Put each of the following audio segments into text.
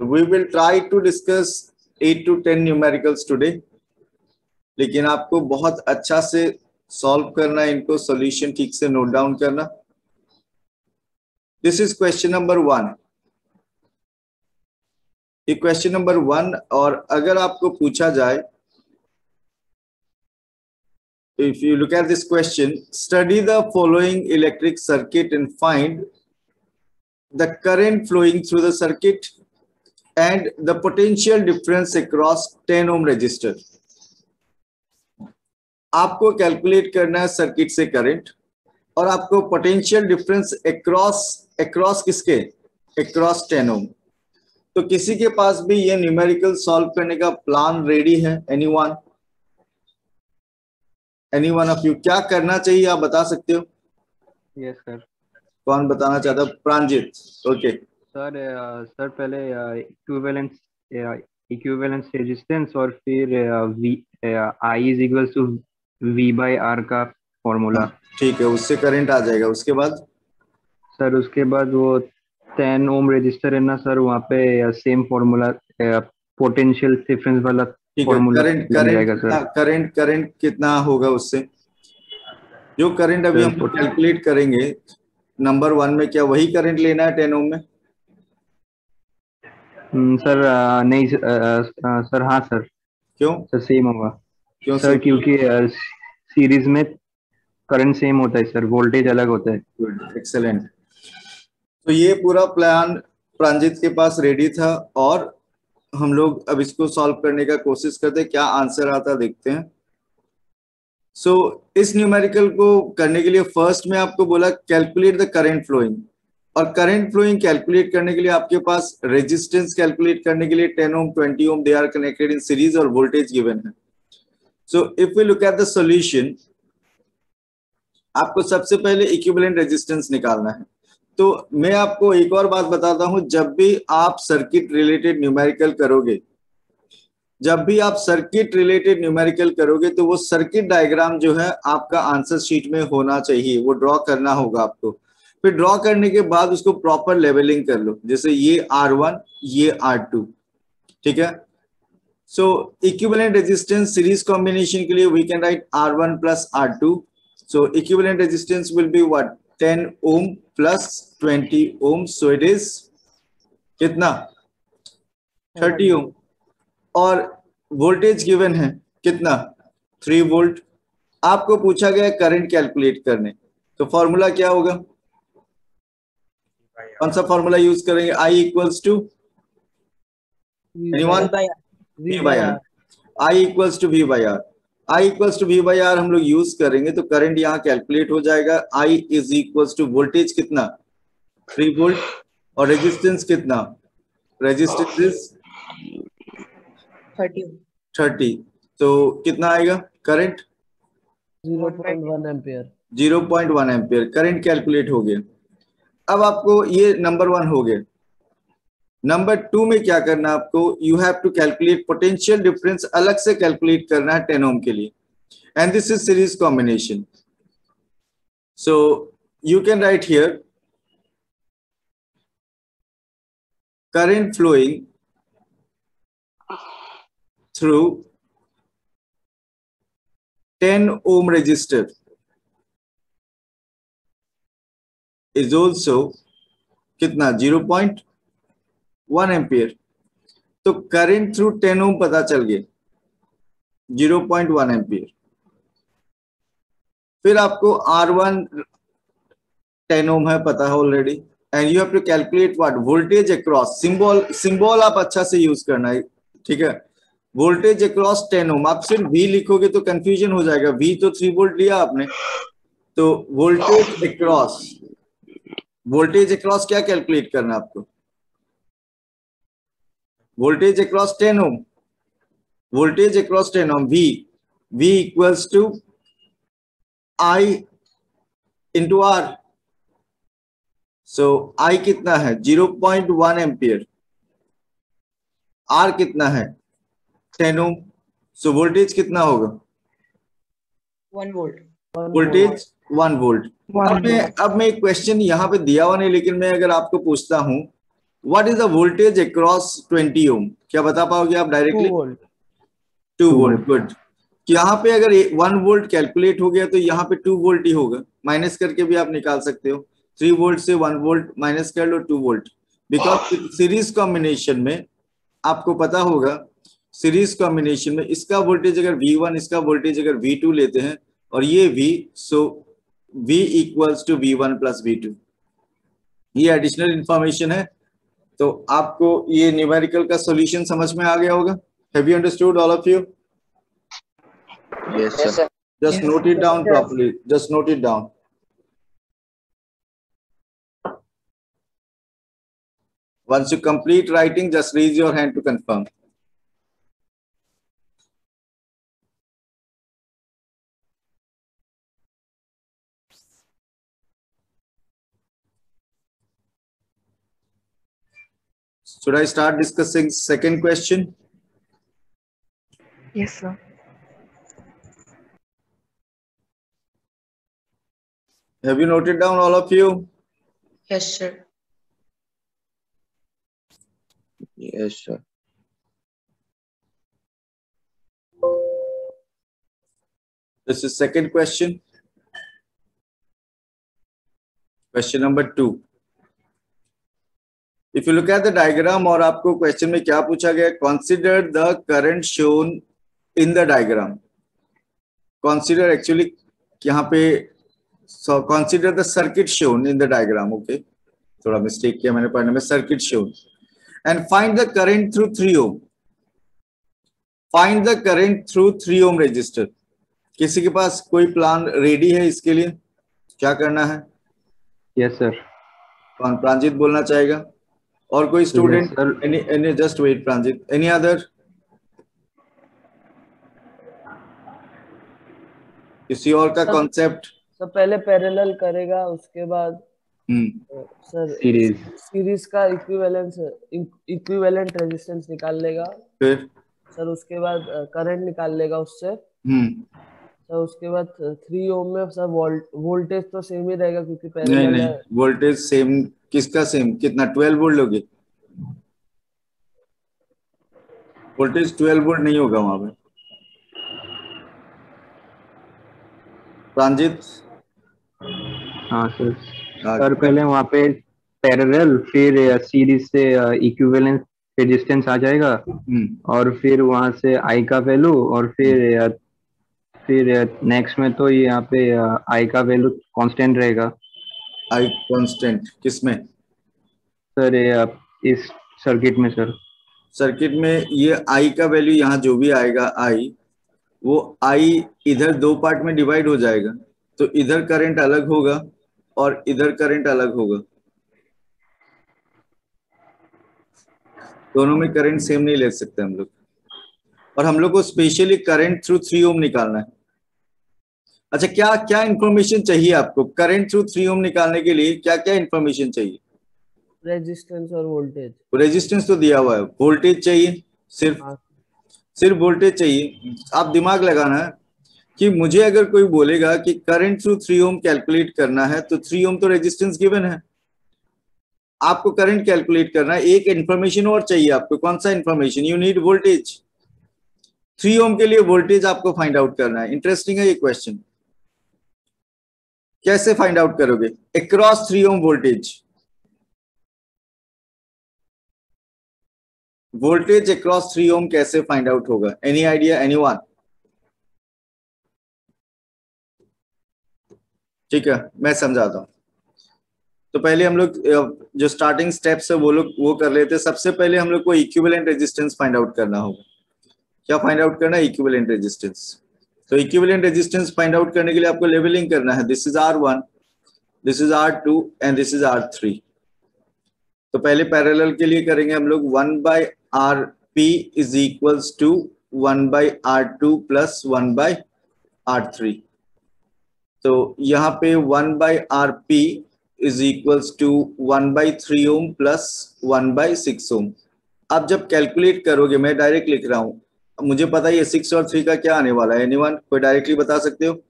We will try to discuss 8 to 10 numericals today. लेकिन आपको बहुत अच्छा से सॉल्व करना, इनको सॉल्यूशन ठीक से नोट डाउन करना. This is question number 1. ये क्वेश्चन नंबर 1. और अगर आपको पूछा जाए, if you look at this question, study the following electric circuit and find the current flowing through the circuit and the potential difference across 10 ohm resistor. आपको calculate करना है circuit से करंट, और आपको पोटेंशियल डिफरेंस अक्रॉस किसके, across 10 ओम. तो किसी के पास भी ये न्यूमेरिकल सॉल्व करने का प्लान रेडी है? एनीवन ऑफ यू, क्या करना चाहिए आप बता सकते हो? Yes sir. कौन बताना चाहता है? प्रांजित. ओके सर पहले इक्विवेलेंस रेजिस्टेंस और फिर I is equals to V by R का फॉर्मूला. ठीक है, उससे करंट आ जाएगा. उसके बाद सर उसके बाद वो 10 ओम रजिस्टर है ना सर, वहाँ पे सेम फॉर्मूला पोटेंशियल डिफरेंस वाला फॉर्मूला जाएगा सर. करंट कितना होगा उससे? जो करंट अभी हम कैलकुलेट करेंगे नंबर 1 में, क्या वही करंट लेना है 10 ओम में? सर नहीं सर. हाँ सर. क्यों सर सेम होगा. क्यों सर? क्योंकि सीरीज में करंट सेम होता है सर, वोल्टेज अलग होता है. Good, excellent. तो ये पूरा प्लान प्रांजित के पास रेडी था, और हम लोग अब इसको सॉल्व करने का कोशिश करते हैं. क्या आंसर आता देखते हैं. सो इस न्यूमेरिकल को करने के लिए फर्स्ट में आपको बोला कैलकुलेट द करंट फ्लोइंग, और करंट फ्लोइंग कैलकुलेट करने के लिए आपके पास रेजिस्टेंस कैलकुलेट करने के लिए 10 ohm 20 ohm they are connected in series, और वोल्टेज गिवन है. So if we look at the solution, आपको सबसे पहले इक्विवेलेंट रेजिस्टेंस निकालना है. तो मैं आपको एक और बात बताता हूं, जब भी आप सर्किट रिलेटेड न्यूमेरिकल करोगे, तो वो सर्किट डायग्राम जो है आपका आंसर शीट में होना चाहिए, वो ड्रॉ करना होगा आपको. फिर ड्रॉ करने के बाद उसको प्रॉपर लेवलिंग कर लो, जैसे ये R1 ये R2. ठीक है. So equivalent resistance series combination के लिए we can write R1 plus R2. So equivalent resistance will be what? 10 ohm plus 20 ohm. So it is कितना? 30 ohm. और वोल्टेज गिवन है कितना? 3 वोल्ट. आपको पूछा गया करंट कैलकुलेट करने, तो फॉर्मूला क्या होगा? कौन सा फॉर्मूला यूज करेंगे? I equals to anyone? V by R. I equals to V by R. I equals to V by R हम लोग यूज करेंगे, तो करंट यहाँ कैलकुलेट हो जाएगा. I is equals to voltage कितना? 3 वोल्ट. और रेजिस्टेंस कितना? Resistance is 30. तो कितना आएगा current? 0.1 ampere. 0.1 ampere current calculate हो गया. अब आपको ये नंबर 1 हो गया. नंबर 2 में क्या करना है आपको? You have to calculate potential difference, अलग से कैलकुलेट करना है 10 ओम के लिए, and this is series combination. So you can write here current flowing through 10 ohm resistor is also कितना? 0.1 एम्पियर. तो करंट थ्रू 10 ओम पता चल गया 0.1 एम्पियर. फिर आपको R1 10 ओम है पता है already, and you have to calculate what? Voltage across. Symbol आप अच्छा से यूज करना है. ठीक है. Voltage across 10 ohm. आप सिर्फ V लिखोगे तो कंफ्यूजन हो जाएगा. V तो 3 वोल्ट लिया आपने, तो वोल्टेज अक्रॉस क्या कैलकुलेट करना है आपको? Voltage across 10 ohm. Voltage across 10 ohm V equals to I into R. So I कितना है? 0.1 एम्पियर. R कितना है? 10 ओम. सो वोल्टेज कितना होगा? 1 वोल्ट. Voltage 1 volt. अब मैं एक क्वेश्चन यहाँ पे दिया हुआ नहीं, लेकिन मैं अगर आपको पूछता हूं what is the voltage across 20 ओम? क्या बता पाओगे आप डायरेक्टली? 2 वोल्ट। 2 volt, good. यहाँ पे अगर 1 वोल्ट कैलकुलेट हो गया तो यहाँ पे 2 वोल्ट ही होगा, माइनस करके भी आप निकाल सकते हो। 3 वोल्ट से 1 वोल्ट माइनस कर लो, 2 वोल्ट। बिकॉज सीरीज कॉम्बिनेशन में आपको पता होगा, सीरीज कॉम्बिनेशन में इसका वोल्टेज अगर V1, इसका वोल्टेज अगर V2 लेते हैं और ये V, so V equals to V1 plus V2। ये एडिशनल इंफॉर्मेशन है। तो आपको ये न्यूमेरिकल का सॉल्यूशन समझ में आ गया होगा। Have you understood all of you? Yes, sir. Just note it down properly. Just note it down. Once you complete writing, just raise your hand to confirm. Should I start discussing second question? Yes, sir. Have you noted down, all of you? Yes, sir. Yes, sir. This is second question. Question number 2. If you look at the diagram, और आपको question में क्या पूछा गया? Consider the current shown in the diagram. Consider actually यहाँ पे consider the circuit shown in the diagram. Okay, थोड़ा mistake किया मैंने पढ़ने में, circuit shown, and find the current through 3 ohm. Find the current through 3 ohm resistor. किसी के पास कोई प्लान रेडी है इसके लिए? क्या करना है? Yes sir. कौन? प्रांजित बोलना चाहेगा? और कोई student? Any just wait Pranjit. Any other? किसी और का कॉन्सेप्ट? सर पहले पैरेलल करेगा, उसके बाद सर सीरीज का इक्विवेलेंट रेजिस्टेंस निकाल लेगा। फिर सर उसके बाद करंट निकाल लेगा उससे। सर उसके बाद 3 ओम में सर वोल्टेज तो सेम ही रहेगा क्योंकि पैरेलल है। वोल्टेज सेम किसका सेम? कितना? 12 वोल्ट लोगे? वोल्टेज 12 वोल्ट नहीं होगा वहां पे। प्रांजित? हाँ सर। सर पहले वहाँ पे पैरेलल, फिर सीरीज से इक्विवेलेंट रेजिस्टेंस आ जाएगा, और फिर वहां से आई का वैल्यू, और फिर नेक्स्ट में तो यहाँ पे आई का वैल्यू कांस्टेंट रहेगा। आई कांस्टेंट किसमें सर? इस सर्किट में सर। सर्किट में ये आई का वैल्यू यहाँ जो भी आएगा आई, वो आई इधर 2 पार्ट में डिवाइड हो जाएगा। तो इधर करंट अलग होगा और इधर करंट अलग होगा। दोनों में करंट सेम नहीं ले सकते हम लोग। और हम लोग को स्पेशली करंट थ्रू 3 ओम निकालना है। अच्छा, क्या क्या इंफॉर्मेशन चाहिए आपको करंट थ्रू 3 ओम निकालने के लिए? क्या क्या इंफॉर्मेशन चाहिए? रेजिस्टेंस और वोल्टेज। रेजिस्टेंस तो दिया हुआ है, वोल्टेज चाहिए, सिर्फ वोल्टेज चाहिए। आप दिमाग लगाना है कि मुझे अगर कोई बोलेगा कि करंट थ्रू 3 ओम कैलकुलेट करना है, तो 3 ओम तो रेजिस्टेंस गिवन है, आपको करंट कैलकुलेट करना है। एक इंफॉर्मेशन और चाहिए आपको। कौन सा इंफॉर्मेशन? You need voltage. 3 ओम के लिए वोल्टेज आपको फाइंड आउट करना है। इंटरेस्टिंग है ये क्वेश्चन। कैसे फाइंड आउट करोगे? अक्रॉस 3 ओम वोल्टेज, वोल्टेज अक्रॉस 3 ओम कैसे फाइंड आउट होगा? Any idea? एनीवन? ठीक है, मैं समझाता हूं। तो पहले हम लोग जो स्टार्टिंग स्टेप्स है वो कर लेते हैं। सबसे पहले हम लोग को इक्विवेलेंट रेजिस्टेंस फाइंड आउट करना होगा। क्या फाइंड आउट करना है? Equivalent resistance. तो इक्विवेलेंट रेजिस्टेंस फाइंड आउट करने के लिए आपको लेवलिंग करना है। This is R1, this is R2 and this is R3। तो पहले पैरेलल के लिए करेंगे हम लोग 1/RP is equals to 1/R2 plus 1/R3। तो यहाँ पे 1/RP is equals to 1/3 ohm plus 1/6 ohm. आप जब कैलकुलेट करोगे, मैं डायरेक्ट लिख रहा हूं, मुझे पता है ये 6 और 3 का क्या आने वाला है। एनीवन? कोई डायरेक्टली बता सकते हो?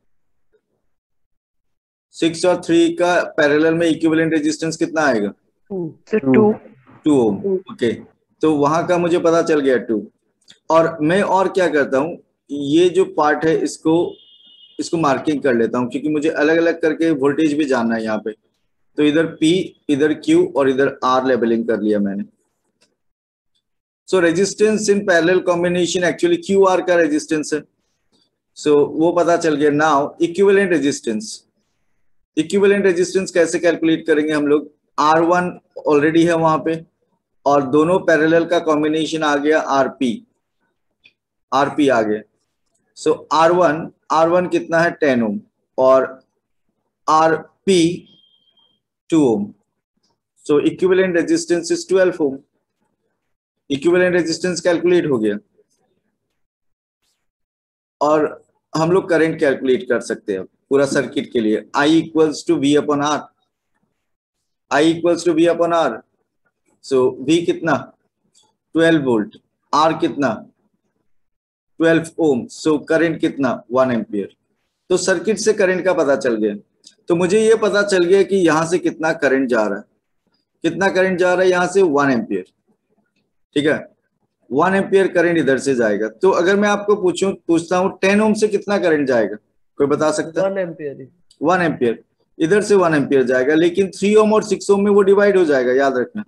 6 और 3 का पैरेलल में इक्विवेलेंट रेजिस्टेंस कितना आएगा? 2। 2 ओम। ओके, तो वहां का मुझे पता चल गया 2। और मैं और क्या करता हूँ, ये जो पार्ट है इसको मार्किंग कर लेता हूँ, क्योंकि मुझे अलग अलग करके वोल्टेज भी जानना है यहाँ पे। तो इधर P, इधर Q और इधर R लेबलिंग कर लिया मैंने। सो resistance in parallel combination actually QR का रेजिस्टेंस है। सो वो पता चल गया। Now equivalent resistance, equivalent resistance कैसे कैलकुलेट करेंगे हम लोग? R1 ऑलरेडी है वहां पे, और दोनों पैरेलल का कॉम्बिनेशन आ गया RP, RP आ गया। सो R1 कितना है? 10 ओम, और RP 2 ohm. So equivalent resistance is 12 ohm. Equivalent resistance calculate हो गया, और हम लोग करंट कैलकुलेट कर सकते हैं पूरा सर्किट के लिए। I equals to V upon R, I equals to V upon R। So V कितना? 12 वोल्ट, R कितना? 12 ओम। सो करंट कितना? 1 एम्पियर। तो सर्किट से करंट का पता चल गया। तो मुझे ये पता चल गया कि यहां से कितना करंट जा रहा है। कितना करंट जा रहा है? यहां से 1 एम्पियर। ठीक है, 1 एम्पियर करंट इधर से जाएगा। तो अगर मैं आपको पूछता हूँ 10 ओम से कितना करंट जाएगा, कोई बता सकता है? 1 एम्पियर। 1 एम्पियर, इधर से 1 एम्पियर जाएगा, लेकिन 3 ओम और 6 ओम में वो डिवाइड हो जाएगा, याद रखना।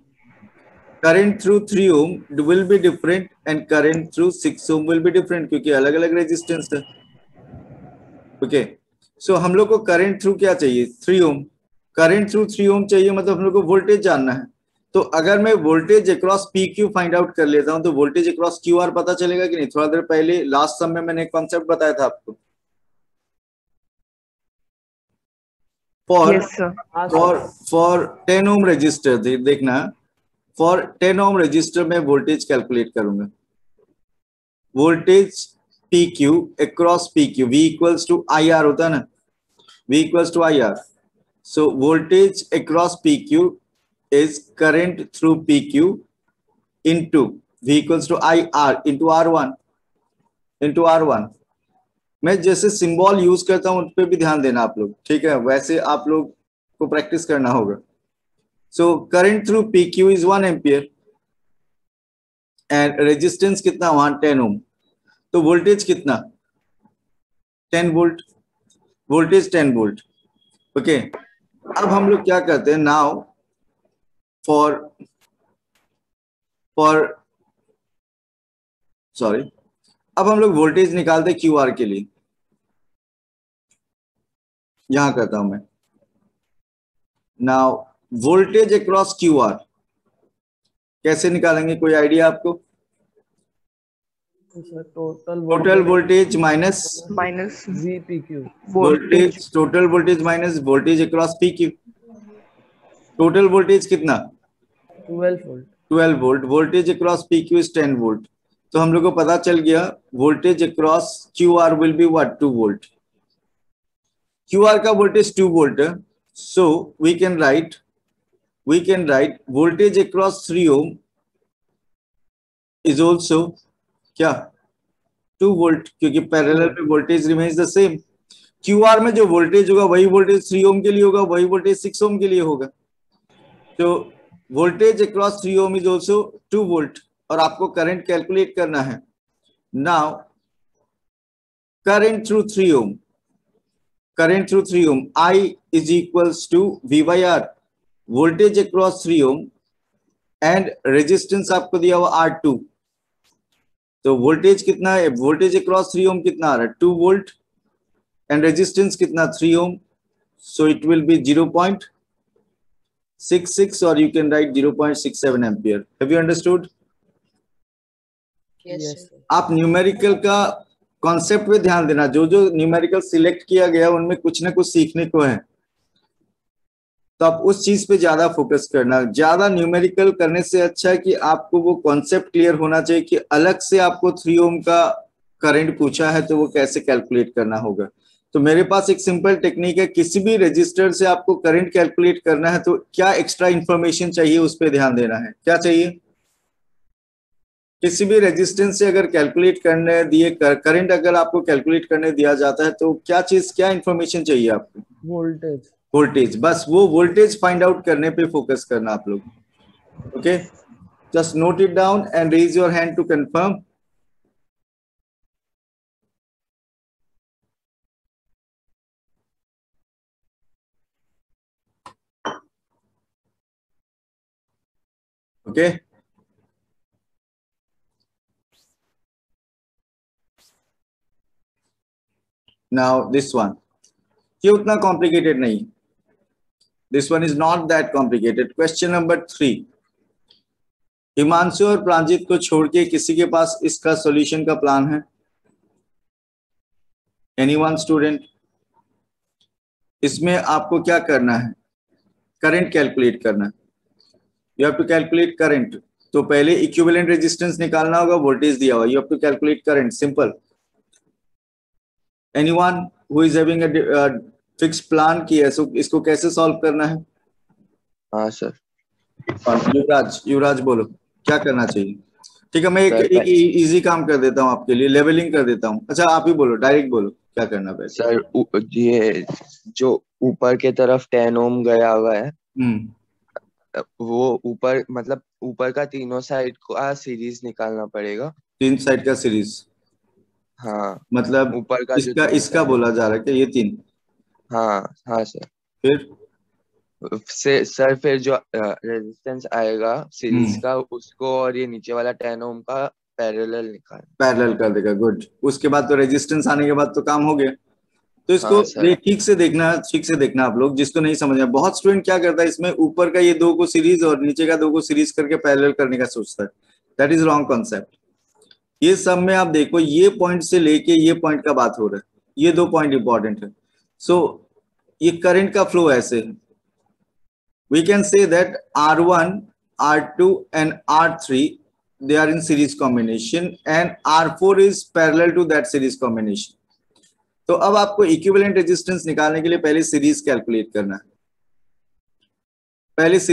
Current through 3 ohm will be different and current through 6 ohm will be different, क्योंकि अलग अलग रेजिस्टेंस है। ओके, सो हम लोग को करंट थ्रू क्या चाहिए? 3 ओम। करंट थ्रू 3 ओम चाहिए, मतलब हम लोग को वोल्टेज जानना है। तो अगर मैं voltage across PQ find out कर लेता हूं, तो वोल्टेज अक्रॉस QR पता चलेगा कि नहीं? थोड़ा देर पहले लास्ट सम में मैंने एक कॉन्सेप्ट बताया था आपको। फॉर 10 ओम रजिस्टर, देखना, फॉर 10 ओम रजिस्टर में वोल्टेज कैलकुलेट करूंगा। Voltage PQ across PQ, V equals to IR होता है ना, V equals to IR। So voltage across PQ is current through PQ into V equals to IR into R1। मैं जैसे symbol use करता हूं उन पे भी ध्यान देना आप लोग, ठीक है? वैसे आप लोग को प्रैक्टिस करना होगा। सो current through PQ is 1 ampere and resistance कितना वहां? 10 ओम। तो वोल्टेज कितना? 10 वोल्ट। Voltage 10 volt. ओके, अब हम लोग क्या करते हैं? नाउ अब हम लोग वोल्टेज निकालते हैं QR के लिए। यहां करता हूं मैं। नाउ वोल्टेज अक्रॉस QR कैसे निकालेंगे, कोई आइडिया आपको? Total voltage minus VPQ, voltage, total voltage minus voltage across PQ। Total voltage कितना? 12 volt. 12 volt. Voltage across PQ is 10 volt. तो हम लोग को पता चल गया voltage across QR will be what? 2 volt. QR का वोल्टेज 2 वोल्ट है। So we can write voltage across 3 ohm is also क्या? 2 वोल्ट, क्योंकि पैरेलल में voltage remains the same. QR में जो वोल्टेज होगा वही वोल्टेज 3 ओम के लिए होगा, वही वोल्टेज 6 ओम के लिए होगा। तो voltage across 3 ohm is also 2 volt, और आपको करंट कैलकुलेट करना है। Now current through 3 ohm, I is equals to V by R, voltage across 3 ohm, and resistance आपको दिया हुआ R2। तो वोल्टेज कितना है? वोल्टेज अक्रॉस 3 ओम कितना आ रहा है? 2 वोल्ट, एंड रेजिस्टेंस कितना? 3 ओम। सो इट विल बी 0.66, और you can right 0.67 ampere. Have you understood? Yes. आप न्यूमेरिकल का कॉन्सेप्ट पे ध्यान देना। जो जो न्यूमेरिकल सिलेक्ट किया गया उनमें कुछ ना कुछ सीखने को है, तो आप उस चीज पे ज्यादा फोकस करना। ज्यादा न्यूमेरिकल करने से अच्छा है कि आपको वो कॉन्सेप्ट क्लियर होना चाहिए कि अलग से आपको 3 ओम का करंट पूछा है तो वो कैसे कैलकुलेट करना होगा। तो मेरे पास एक सिंपल टेक्निक है, किसी भी रजिस्टर से आपको करंट कैलकुलेट करना है तो क्या एक्स्ट्रा इंफॉर्मेशन चाहिए उस पर ध्यान देना है। क्या चाहिए? किसी भी रेजिस्टेंस से अगर कैलकुलेट करने दिए करंट अगर आपको कैलकुलेट करने दिया जाता है तो क्या चीज, क्या इंफॉर्मेशन चाहिए आपको? वोल्टेज। वोल्टेज, बस वो वोल्टेज फाइंड आउट करने पे फोकस करना आप लोग। Okay, Just note it down and raise your hand to confirm. Okay. Now this one. ये उतना complicated नहीं. This one is not that complicated. Question number 3. Himanshu और प्रांजित को छोड़ के किसी के पास इसका सॉल्यूशन का प्लान है? Anyone student? इसमें आपको क्या करना है? करंट कैलकुलेट करना है. You have to calculate current. तो पहले इक्विवेलेंट रेजिस्टेंस निकालना होगा, वोल्टेज दिया हुआ. You have to calculate current. Simple. Anyone who is having a fixed plan की है, so इसको कैसे सॉल्व करना है? हाँ सर. युवराज बोलो क्या करना चाहिए. ठीक है, मैं एक इजी काम कर देता हूँ आपके लिए, लेवलिंग कर देता हूँ. अच्छा आप ही बोलो, डायरेक्ट बोलो क्या करना है. सर ये जो ऊपर के तरफ 10 ओम गया हुआ है, वो ऊपर मतलब ऊपर का तीनों साइड का सीरीज निकालना पड़ेगा. 3 साइड का सीरीज. हाँ मतलब ऊपर का इसका बोला जा रहा है क्या? ये 3. हाँ सर. फिर सर फिर जो रेजिस्टेंस आएगा सीरीज का, उसको और ये नीचे वाला 10 ओम का पैरेलल कर देगा. गुड. उसके बाद तो रेजिस्टेंस आने के बाद तो काम हो गया. तो इसको ठीक से देखना आप लोग, जिसको नहीं समझ में. बहुत स्टूडेंट क्या करता है, इसमें ऊपर का ये 2 को सीरीज और नीचे का 2 को सीरीज करके पैरेलल करने का सोचता है. That is wrong concept. ये सब में आप देखो, ये पॉइंट से लेके ये पॉइंट का बात हो रहा है. ये 2 पॉइंट इंपॉर्टेंट है. सो ये करंट का फ्लो ऐसे है. We can say that R1, R2 and R3 they are in series combination and R4 is parallel to that series combination. तो अब आपको इक्विवेलेंट रेजिस्टेंस निकालने के लिए पहले सीरीज कैलकुलेट करना है. RS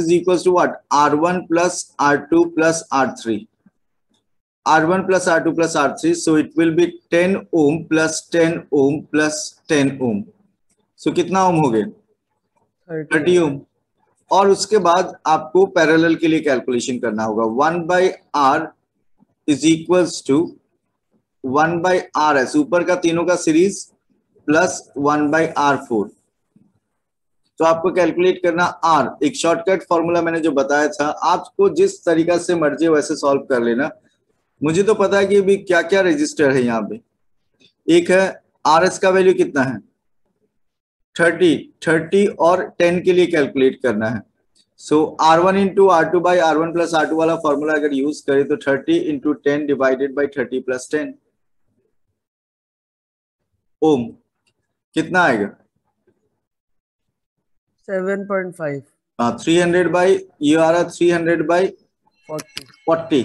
is equals to what? R1 plus R2 plus R3. R1 plus R2 plus R3, so it will be 10 ohm plus 10 ohm plus 10 ohm. So कितना ओम हो गए? 30 ओम. और उसके बाद आपको पैरेलल के लिए कैलकुलेशन करना होगा. 1/R is equals to 1/RS, ऊपर का तीनों का सीरीज, प्लस 1/R4. तो आपको कैलकुलेट करना R. एक शॉर्टकट फॉर्मूला मैंने जो बताया था, आपको जिस तरीका से मर्जी वैसे सॉल्व कर लेना. मुझे तो पता है कि भी क्या क्या रजिस्टर है यहाँ पे. एक है RS का वैल्यू कितना है? 30 और 10 के लिए कैलकुलेट करना है. सो R1 into R2 by R1 plus R2 वाला फॉर्मूला अगर यूज करें तो 30 इंटू 10 डिवाइडेड बाई 30 प्लस 10 ओम. कितना आएगा? 7.5. हाँ, 300 बाई, ये आ रहा 300 by 40.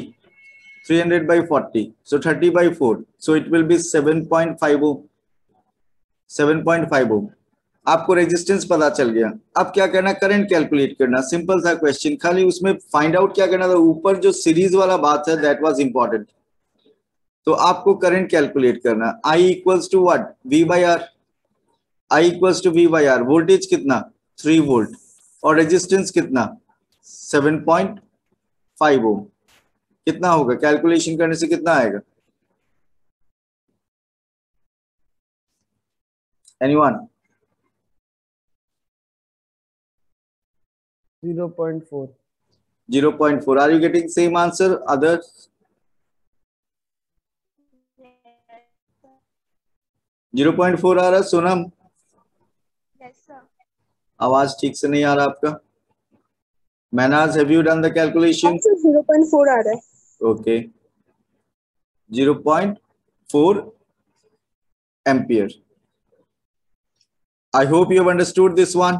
300 by 40, so 30 by 4, so it will be 7.5 ओम. 7.5 ओम. आपको रेजिस्टेंस पता चल गया. अब क्या करना? करंट कैलकुलेट करना. सिंपल सा क्वेश्चन, खाली उसमें फाइंड आउट क्या करना था, ऊपर जो सीरीज वाला बात है दैट वाज इंपॉर्टेंट. तो आपको करंट कैलकुलेट करना. I equals to what? V by R. I equals to V by R. Voltage कितना? 3 वोल्ट. और रेजिस्टेंस कितना? 7.5 ओम. कितना होगा? कैलकुलेशन करने से कितना आएगा? Anyone? 0.4. 0.4. Are you getting same answer? Others? 0.4 आ रहा है. सोनम? Yes, sir. आवाज ठीक से नहीं आ रहा आपका. मैनाज, have you done the calculation? 0.4 आ रहा है. Okay. 0.4 ampere. I hope you have understood this one.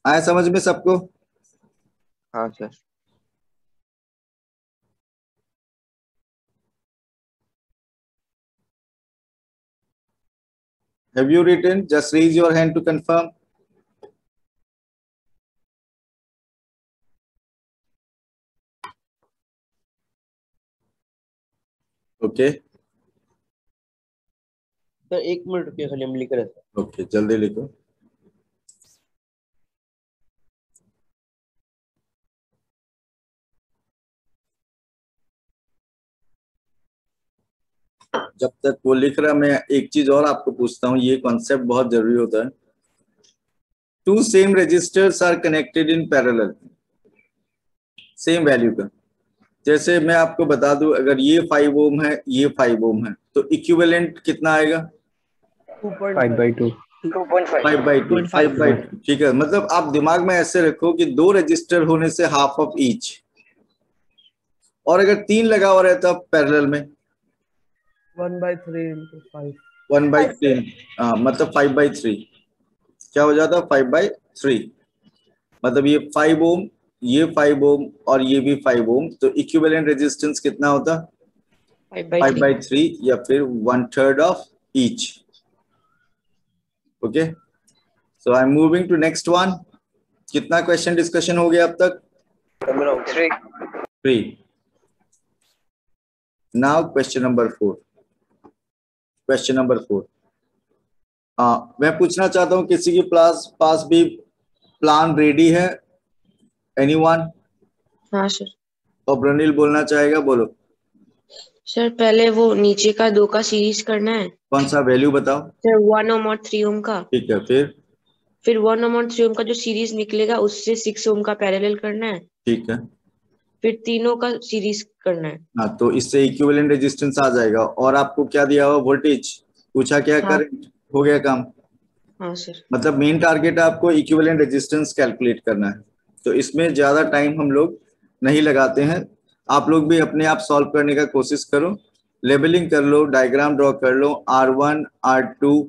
आया समझ में सबको? हाँ sir. Have you written? Just raise your hand to confirm. Okay. Sir 1 minute रुकिए, खाली हम लिख रहे थे. Okay, जल्दी लिखो. जब तक वो लिख रहा, मैं एक चीज और आपको पूछता हूँ, ये कॉन्सेप्ट बहुत जरूरी होता है। Two same resistors are connected in parallel, same value का। जैसे मैं आपको बता दूं, अगर ये 5 ओम है, ये 5 ओम है, तो इक्विवेलेंट कितना आएगा? 5/2। 5/2। ठीक है, मतलब आप दिमाग में ऐसे रखो कि 2 रजिस्टर होने से हाफ ऑफ ईच, और अगर 3 लगा हुआ रहता पैरेलल में 1/3 into 5। 1/3, मतलब 5/3 क्या हो जाता? 5/3। मतलब ये 5 ओम, ये 5 ओम और ये भी 5 ओम, तो इक्विवेलेंट रेजिस्टेंस कितना होता? 5/3 या फिर 1/3 of each. Okay, so I am moving to next one. कितना क्वेश्चन डिस्कशन हो गया अब तक? 3। Now question number 4। Question number 4, मैं पूछना चाहता हूं, किसी के पास भी प्लान रेडी है? एनीवन? हाँ सर। और ब्रनील बोलना चाहेगा, बोलो। सर पहले वो नीचे का 2 का सीरीज करना है। कौन सा वैल्यू बताओ? सर 1 ओम और 3 ओम का। ठीक है, फिर 1 ओम और 3 ओम का जो सीरीज निकलेगा उससे 6 ओम का पैरेलल करना है। ठीक है, फिर तीनों का सीरीज करना है। हाँ, तो इससे इक्विवेलेंट रेजिस्टेंस आ जाएगा। और आपको क्या दिया हुआ? वोल्टेज पूछा, क्या हाँ। करंट? हो गया काम। हाँ सर। मतलब मेन टारगेट आपको इक्विवेलेंट रेजिस्टेंस कैलकुलेट करना है, तो इसमें ज्यादा टाइम हम लोग नहीं लगाते हैं। आप लोग भी अपने आप सॉल्व करने का कोशिश करो, लेबलिंग कर लो, डायग्राम ड्रॉ कर लो। R1, R2,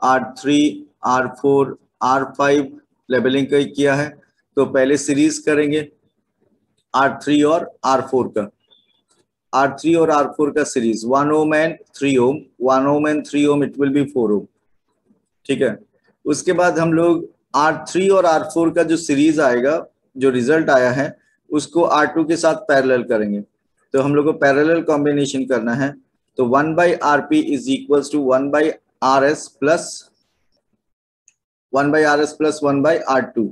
R3, R4, R5 labelling किया है, तो पहले सीरीज करेंगे R3 और R4 का। R3 और R4 का series 1 ohm and 3 ohm, 1 ohm and 3 ohm, it will be 4 ohm. ठीक है, उसके बाद हम लोग R3 और R4 का जो सीरीज आएगा, जो रिजल्ट आया है, उसको R2 के साथ पैरेलल करेंगे। तो हम लोग को पैरेलल कॉम्बिनेशन करना है, तो 1/RP is equals to 1/RS plus 1/RS+1/R2,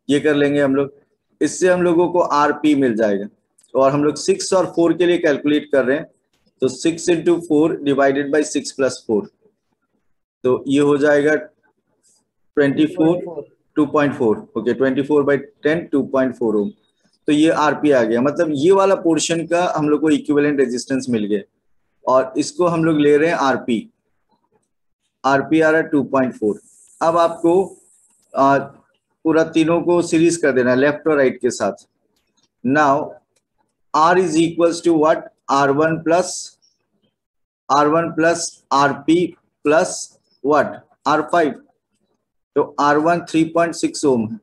ये कर लेंगे हम लोग। इससे हम लोगों को RP मिल जाएगा। और हम लोग 6 और 4 के लिए कैलकुलेट कर रहे हैं, तो 6 × 4 डिवाइडेड बाई 6 + 4, तो ये हो जाएगा 24, 2.4। ओके, 24/10, 2.4 ओम। तो ये RP आ गया, मतलब ये वाला पोर्शन का हम लोग को इक्विवेलेंट रेजिस्टेंस मिल गया, और इसको हम लोग ले रहे हैं RP आ रहा है 2.4। अब आपको पूरा तीनों को सीरीज कर देना है, लेफ्ट और राइट के साथ। Now R is equals to what? R1 plus RP plus what? R5। तो R1 3.6 ओम है,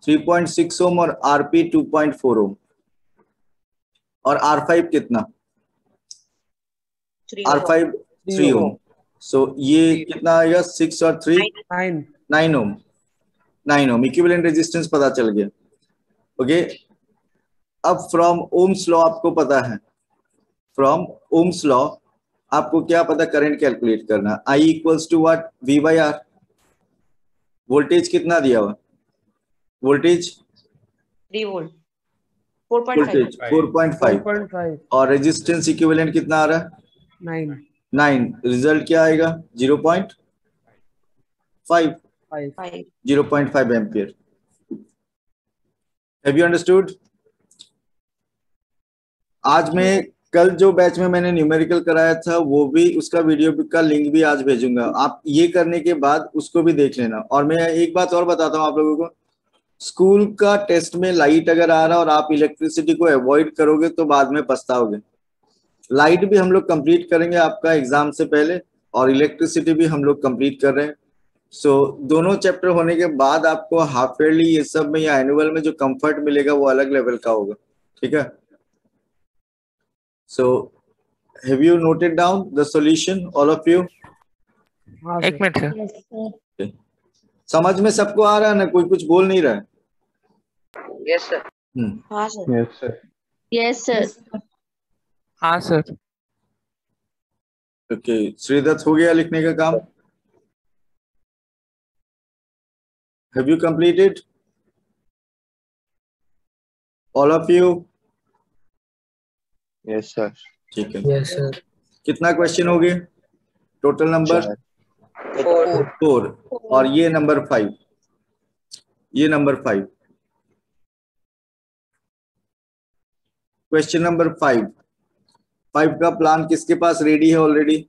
3.6 ओम, और RP 2.4 ओम, और R5 कितना? R5 3 ओम। सो ये कितना आएगा? 6 और 3 9 ओम। 9 ओम इक्विवेलेंट रेजिस्टेंस पता चल गया। ओके, अब फ्रॉम ओम्स लॉ आपको पता है, फ्रॉम ओम्स लॉ आपको क्या पता? करंट कैलकुलेट करना। I equals to what? V/R। Voltage कितना दिया हुआ? वोल्टेज 3 वोल्ट 4.5 वोल्टेज 4.5, और रेजिस्टेंस इक्विवेलेंट कितना आ रहा है? 9। रिजल्ट क्या आएगा? 0.5 एम्पियर। Have you understood? आज मैं कल जो बैच में मैंने न्यूमेरिकल कराया था, वो भी, उसका वीडियो का लिंक भी आज भेजूंगा। आप ये करने के बाद उसको भी देख लेना। और मैं एक बात और बताता हूँ आप लोगों को, स्कूल का टेस्ट में लाइट अगर आ रहा और आप इलेक्ट्रिसिटी को अवॉइड करोगे तो बाद में पछताओगे। लाइट भी हम लोग कंप्लीट करेंगे आपका एग्जाम से पहले, और इलेक्ट्रिसिटी भी हम लोग कंप्लीट कर रहे हैं। सो दोनों चैप्टर होने के बाद आपको हाफ ईयरली ये सब में या एनुअल में जो कंफर्ट मिलेगा वो अलग लेवल का होगा। ठीक है, so have you noted down the solution all of you? एक मिनट सर। समझ में सबको आ रहा है ना? कोई कुछ बोल नहीं रहा है? Yes sir. हाँ sir. Yes sir. Yes sir. हाँ सर। ओके, श्रीदत्त हो गया लिखने का काम? Have you completed all of you? Yes sir. ठीक है, यस सर। कितना क्वेश्चन हो गए टोटल नंबर? 4। और ये नंबर 5, ये नंबर 5। क्वेश्चन नंबर 5 का प्लान किसके पास रेडी है ऑलरेडी?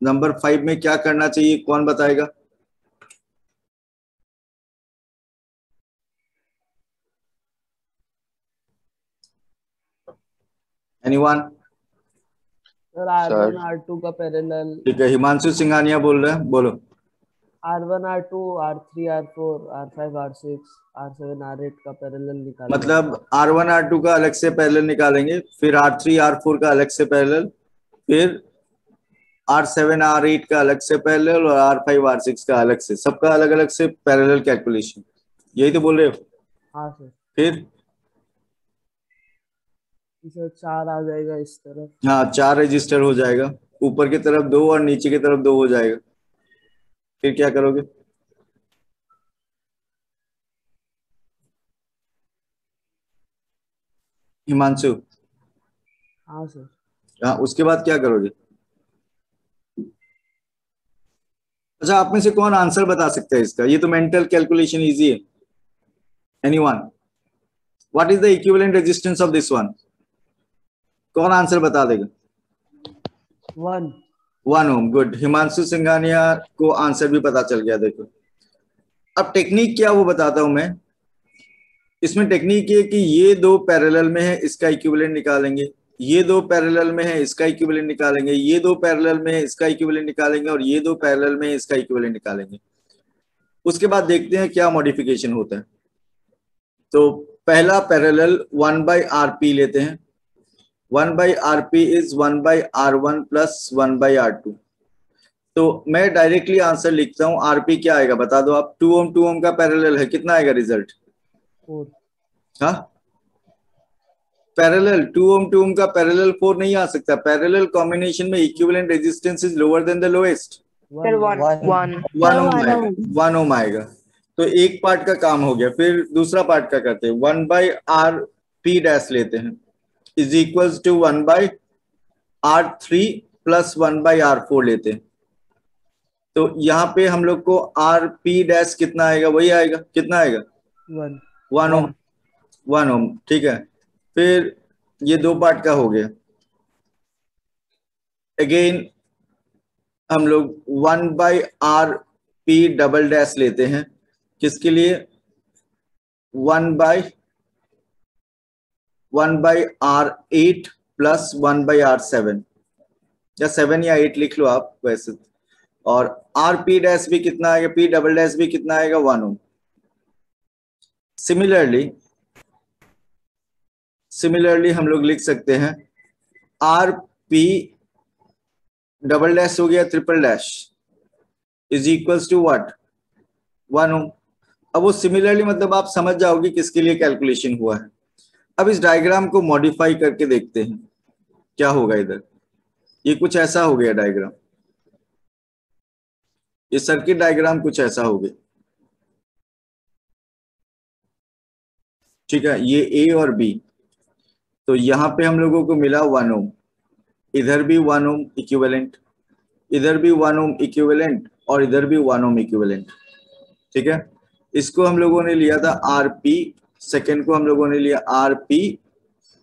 नंबर 5 में क्या करना चाहिए, कौन बताएगा? एनीवन? सर R1 R2 का पैरेलल। ठीक है, हिमांशु सिंघानिया बोल रहे हैं, बोलो। R1 R2 R3 R4 R5 R6 R7 R8 का पैरेलल निकालेंगे। मतलब R1 R2 का अलग से पैरेलल निकालेंगे, फिर R3 R4 का अलग से पैरेलल, फिर R7 R8 का अलग से पैरेलल और R5 R6 का अलग से, सबका अलग अलग से पैरेलल कैलकुलेशन। यही तो बोल रहे हो? हाँ सर। फिर सर 4 आ जाएगा इस तरफ। हाँ, 4 रजिस्टर हो जाएगा, ऊपर की तरफ 2 और नीचे की तरफ 2 हो जाएगा। फिर क्या करोगे? हिमांशु? हाँ सर। हाँ, उसके बाद क्या करोगे? अच्छा, आप में से कौन आंसर बता सकता है इसका? ये तो मेंटल कैलकुलेशन इजी है। Anyone? What is the equivalent resistance of this one? कौन आंसर बता देगा? 1 ओम। गुड, हिमांशु सिंघानिया को आंसर भी पता चल गया। देखो, अब टेक्निक क्या वो बताता हूं मैं। इसमें टेक्निक ये कि ये 2 पैरेलल में है, इसका इक्विवेलेंट निकालेंगे, ये 2 पैरेलल में है, इसका इक्विवेलेंट निकालेंगे, ये 2 पैरेलल में है, इसका इक्विवेलेंट निकालेंगे, और ये 2 पैरेलल में है, इसका इक्विवेलेंट निकालेंगे। उसके बाद देखते हैं क्या मॉडिफिकेशन होता है। तो पहला पैरेलल 1/RP लेते हैं। 1/RP is 1/R1 plus 1/R2। तो मैं डायरेक्टली आंसर लिखता हूं। आरपी क्या आएगा बता दो आप? 2 ओम 2 ओम का पैरेलल है, कितना आएगा रिजल्ट? 4। हाँ, पैरेलल 2 ओम 2 ओम का पैरेलल 4 नहीं आ सकता। पैरेलल कॉम्बिनेशन में equivalent resistance is lower than the lowest. 1 ओम आएगा। तो एक पार्ट का काम हो गया। फिर दूसरा पार्ट का करते हैं। 1/RP डैश लेते हैं is equals to 1/R3 plus 1/R4 लेते हैं। तो यहाँ पे हम लोग को RP डैश कितना आएगा? वही आएगा, कितना आएगा? 1 ओम। 1 ओम, ठीक है। फिर ये 2 पार्ट का हो गया। अगेन हम लोग 1/RP डबल डैश लेते हैं, किसके लिए? 1/R8 प्लस 1/R7, या 7 या 8 लिख लो आप वैसे। और RP डैश भी कितना आएगा? P डबल डैश भी कितना आएगा? 1 ओम। सिमिलरली हम लोग लिख सकते हैं RP डबल डैश हो गया triple dash is equals to what? 1 ohm. अब वो सिमिलरली मतलब आप समझ जाओगे किसके लिए कैलकुलेशन हुआ है। अब इस डायग्राम को मॉडिफाई करके देखते हैं क्या होगा इधर। ये कुछ ऐसा हो गया डायग्राम, ये सर्किट डायग्राम कुछ ऐसा हो गया, ठीक है। ये A और B। तो यहां पे हम लोगों को मिला 1 ओम, इधर भी 1 ओम इक्विवेलेंट, इधर भी 1 ओम इक्विवेलेंट, और इधर भी 1 ओम इक्विवेलेंट, ठीक है। इसको हम लोगों ने लिया था RP, सेकेंड को हम लोगों ने लिया RP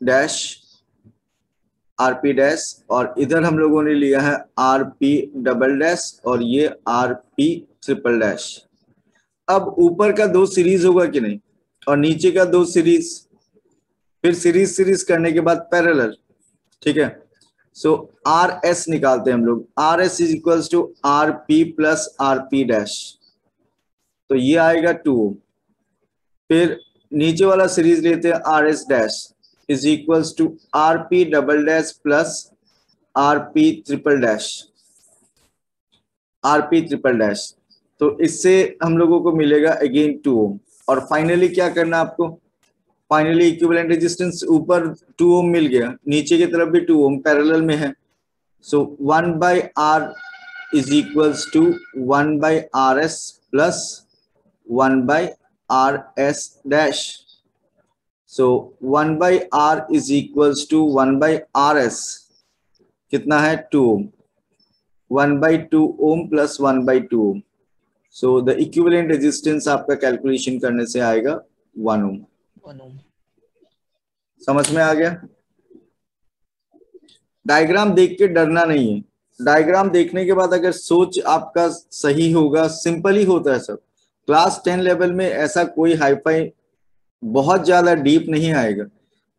डैश, और इधर हम लोगों ने लिया है RP डबल डैश, और ये RP ट्रिपल डैश। अब ऊपर का 2 सीरीज होगा कि नहीं, और नीचे का 2 सीरीज, फिर सीरीज करने के बाद पैरेलल, ठीक है। सो RS निकालते हैं हम लोग। RS is equals to RP plus RP dash, तो ये आएगा 2 ओम। फिर नीचे वाला सीरीज लेते हैं RS dash is equals to RP double dash plus RP triple dash, तो इससे हम लोगों को मिलेगा अगेन 2 ओम। और फाइनली क्या करना आपको? फाइनली इक्विवेलेंट रेजिस्टेंस ऊपर 2 ओम मिल गया, नीचे की तरफ भी 2 ओम पैरेलल में है। So 1/R is equals to 1/RS plus 1/RS dash. So 1/R is equals to 1/RS कितना है 2 ohm, 1/2 ohm plus 1/2 ohm. So the equivalent resistance आपका कैलकुलेशन करने से आएगा 1 ओम। समझ में आ गया? डायग्राम देख के डरना नहीं है। डायग्राम देखने के बाद अगर सोच आपका सही होगा, सिंपल ही होता है सब। क्लास 10 लेवल में ऐसा कोई हाईफाई बहुत ज्यादा डीप नहीं आएगा।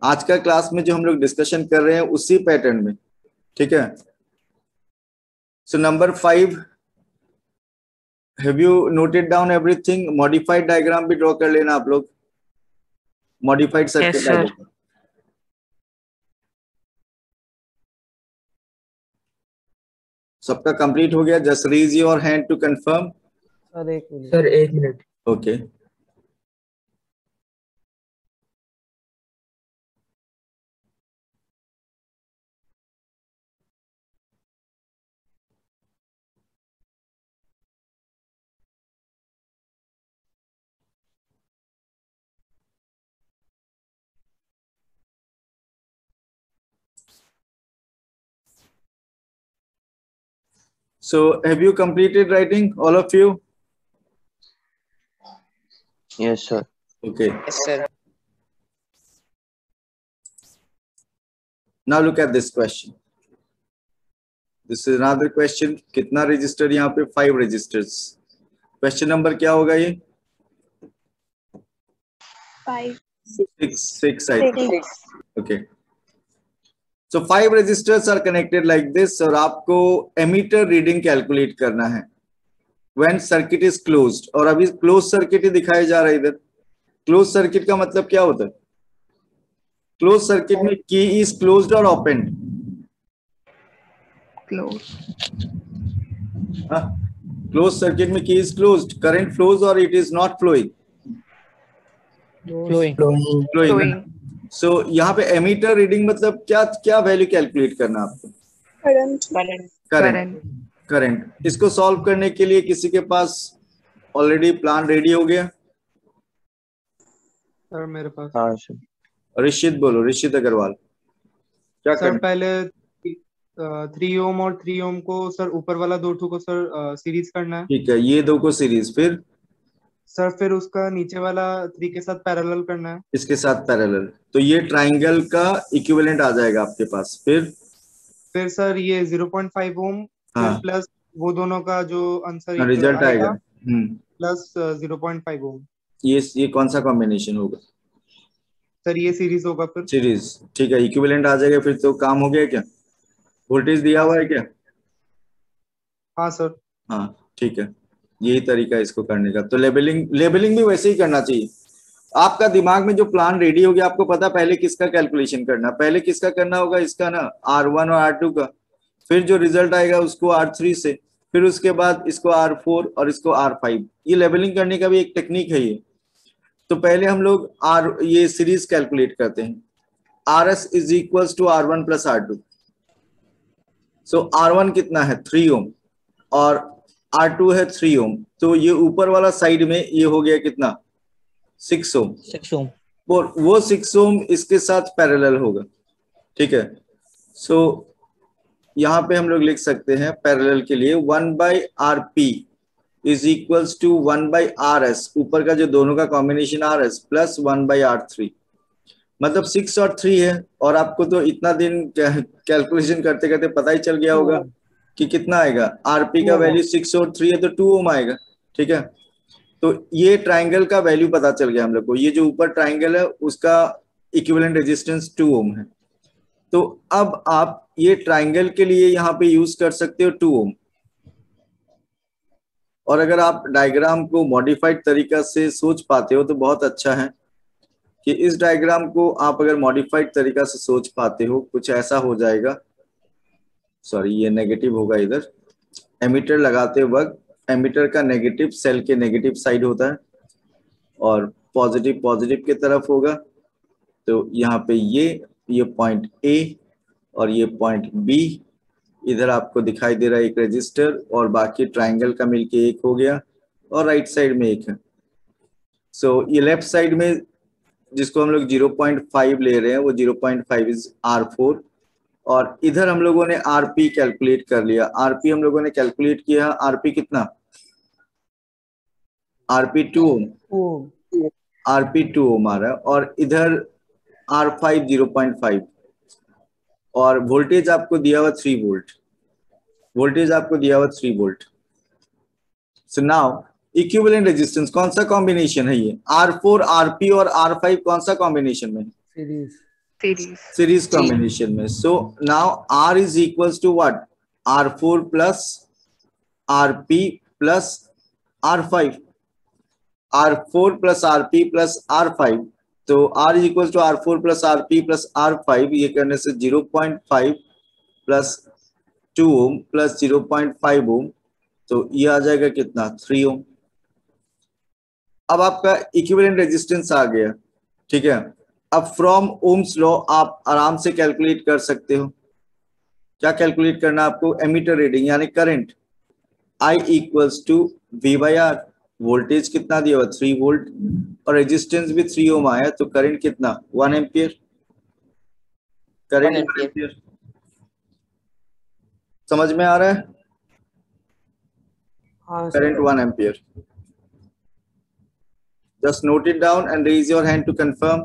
आज का क्लास में जो हम लोग डिस्कशन कर रहे हैं उसी पैटर्न में, ठीक है। So number 5, have you noted down everything? Modified diagram भी ड्रॉ कर लेना आप लोग, मॉडिफाइड सर्किट डायग्राम। सबका कंप्लीट हो गया? Just raise your hand to confirm. Sir एक minute. Okay, so have you completed writing, all of you? Yes sir. Okay. Yes sir. Now look at this question. This is another question. कितना register यहाँ पे? 5 registers. Question number क्या होगा ये? 5 6 I think. Okay. So 5 resistors are connected like this और आपको ammeter reading calculate करना है when circuit is closed। और अभी क्लोज सर्किट ही दिखाया जा रहा है इधर। क्लोज सर्किट का मतलब क्या होता है? क्लोज सर्किट में की इज क्लोज्ड और ओपन? क्लोज सर्किट में key is closed, current flows और it is not flowing. Flowing. So यहाँ पे एमीटर रीडिंग मतलब क्या क्या वैल्यू कैलकुलेट करना आपको? करंट। इसको सॉल्व करने के लिए किसी के पास ऑलरेडी प्लान रेडी हो गया? सर मेरे पास। हाँ सर। ऋषित बोलो, ऋषित अग्रवाल क्या सर पहले 3 ओम और 3 ओम को सर ऊपर वाला 2 को सर सीरीज करना है। ठीक है, ये 2 को सीरीज, फिर उसका नीचे वाला 3 के साथ पैरेलल करना है। इसके साथ पैरेलल, तो ये ट्राइंगल का इक्विवेलेंट आ जाएगा आपके पास। फिर सर ये 0.5 ओम प्लस वो दोनों का जो आंसर रिजल्ट आएगा प्लस 0.5 ओम। ये कौन सा कॉम्बिनेशन होगा? सर ये सीरीज होगा। फिर सीरीज, ठीक है, इक्विवेलेंट आ जाएगा। फिर तो काम हो गया क्या? वोल्टेज दिया हुआ है क्या? हाँ सर। हाँ ठीक है, यही तरीका है इसको करने का। तो लेबलिंग भी वैसे ही करना चाहिए। आपका दिमाग में जो प्लान रेडी हो गया, आपको पता पहले किसका कैलकुलेशन करना, पहले किसका करना होगा? इसका ना, R1 और R2 का। फिर जो रिजल्ट आएगा उसको R3 से, फिर उसके बाद इसको R4 और इसको R5। ये लेबलिंग करने का भी एक टेक्निक है ये। तो पहले हम लोग ये सीरीज कैलकुलेट करते हैं। RS is equal to R1 plus R2। So R1 कितना है? 3 ओम और R2 है 3 ओम। तो ये ऊपर वाला साइड में ये हो गया कितना? 6 ओम। वो 6 ओम इसके साथ पैरेलल होगा, ठीक है। सो यहाँ पे हम लोग लिख सकते हैं पैरेलल के लिए 1/RP is equals to 1/RS, ऊपर का जो दोनों का कॉम्बिनेशन RS प्लस 1/R3। मतलब 6 और 3 है। और आपको तो इतना दिन कैलकुलेशन करते करते पता ही चल गया होगा कि कितना आएगा। RP का वैल्यू 6 और 3 है तो 2 ओम आएगा, ठीक है। तो ये ट्राइंगल का वैल्यू पता चल गया हम लोग को। ये जो ऊपर ट्राइंगल है उसका इक्विवेलेंट रेजिस्टेंस 2 ओम है। तो अब आप ये ट्राइंगल के लिए यहाँ पे यूज कर सकते हो 2 ओम। और अगर आप डायग्राम को मॉडिफाइड तरीका से सोच पाते हो तो बहुत अच्छा है कि इस डायग्राम को आप अगर मॉडिफाइड तरीका से सोच पाते हो, कुछ ऐसा हो जाएगा। सॉरी, ये नेगेटिव होगा इधर। एमीटर लगाते वक्त एमीटर का नेगेटिव सेल के नेगेटिव साइड होता है और पॉजिटिव पॉजिटिव की तरफ होगा। तो यहाँ पे ये पॉइंट A और ये पॉइंट B, इधर आपको दिखाई दे रहा है एक रजिस्टर और बाकी ट्राइंगल का मिलके 1 हो गया और राइट साइड में 1 है। सो ये लेफ्ट साइड में जिसको हम लोग 0.5 ले रहे हैं, वो 0.5 इज R4। और इधर हम लोगों ने RP कैलकुलेट कर लिया। RP हम लोगों ने कैलकुलेट किया, RP कितना, RP 2 ओम, RP 2 ओम आ रहा है। और इधर R5 0.5 और वोल्टेज आपको दिया हुआ 3 वोल्ट, वोल्टेज आपको दिया हुआ 3 volt. So now equivalent resistance कौन सा कॉम्बिनेशन है, ये R4 RP और R5 कौन सा कॉम्बिनेशन में, सीरीज कॉम्बिनेशन में। So now R is equals to what, R4 plus RP plus R5, R4 plus RP plus R5। तो R is equals to R4 plus RP plus R5, ये करने से 0.5 plus 2 ohm plus 0.5 ओम, तो ये आ जाएगा कितना, 3 ओम। अब आपका इक्विवेलेंट रेजिस्टेंस आ गया, ठीक है। अब फ्रॉम ओम्स लॉ आप आराम से कैलकुलेट कर सकते हो। क्या कैलकुलेट करना आपको, एमीटर रीडिंग यानी current, I equals to V by R। Voltage कितना दिया हुआ, 3 वोल्ट, और रेजिस्टेंस भी 3 ओम आया, तो करंट कितना, 1 एम्पियर, करंट 1 एम्पियर। समझ में आ रहा है, current 1 ampere. Just note it down and raise your hand to confirm.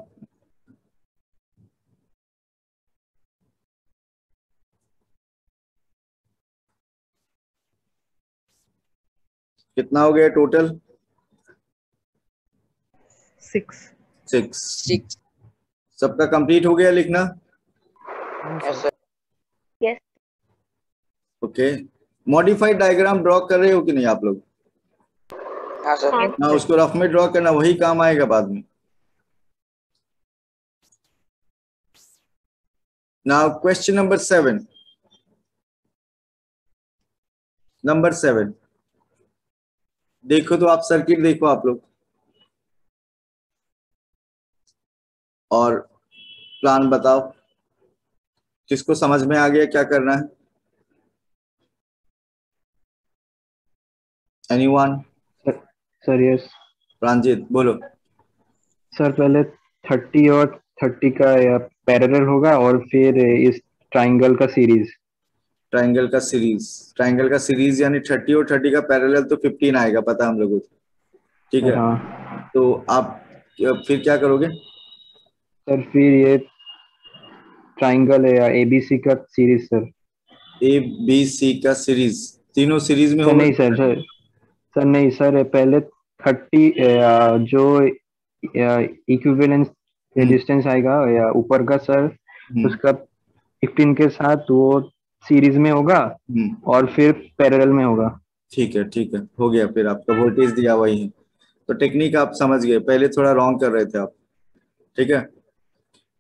कितना हो गया टोटल, 6। सबका कंप्लीट हो गया लिखना, yes okay. Modified diagram draw कर रहे हो कि नहीं आप लोग, हाँ सर। ना उसको रफ में ड्रॉ करना, वही काम आएगा बाद में। नाउ क्वेश्चन नंबर 7, नंबर 7 देखो, तो आप सर्किट देखो आप लोग और प्लान बताओ, किसको समझ में आ गया क्या करना है, एनीवन? Sir yes. प्रांजित बोलो। सर पहले 30 और 30 का पैरेलल होगा और फिर इस ट्राइंगल का सीरीज, ट्राइंगल का सीरीज, ट्राइंगल का सीरीज यानी 30 और 30 का पैरेलल, तो 15 आएगा, पता हम लोगों को, ठीक है। हाँ तो आप फिर क्या करोगे, सर फिर ये ट्राइंगल है या ABC का सीरीज सर, ABC का सीरीज, तीनों सीरीज में सर होगा। नहीं सर नहीं सर, पहले 30 जो इक्विवेलेंस रेजिस्टेंस आएगा या ऊपर का सर, उसका 15 के साथ वो सीरीज में होगा और फिर पैरेलल में होगा। ठीक है, ठीक है, हो गया। फिर आपका वोल्टेज दिया वही है, तो टेक्निक आप समझ गए, पहले थोड़ा रॉन्ग कर रहे थे आप, ठीक है।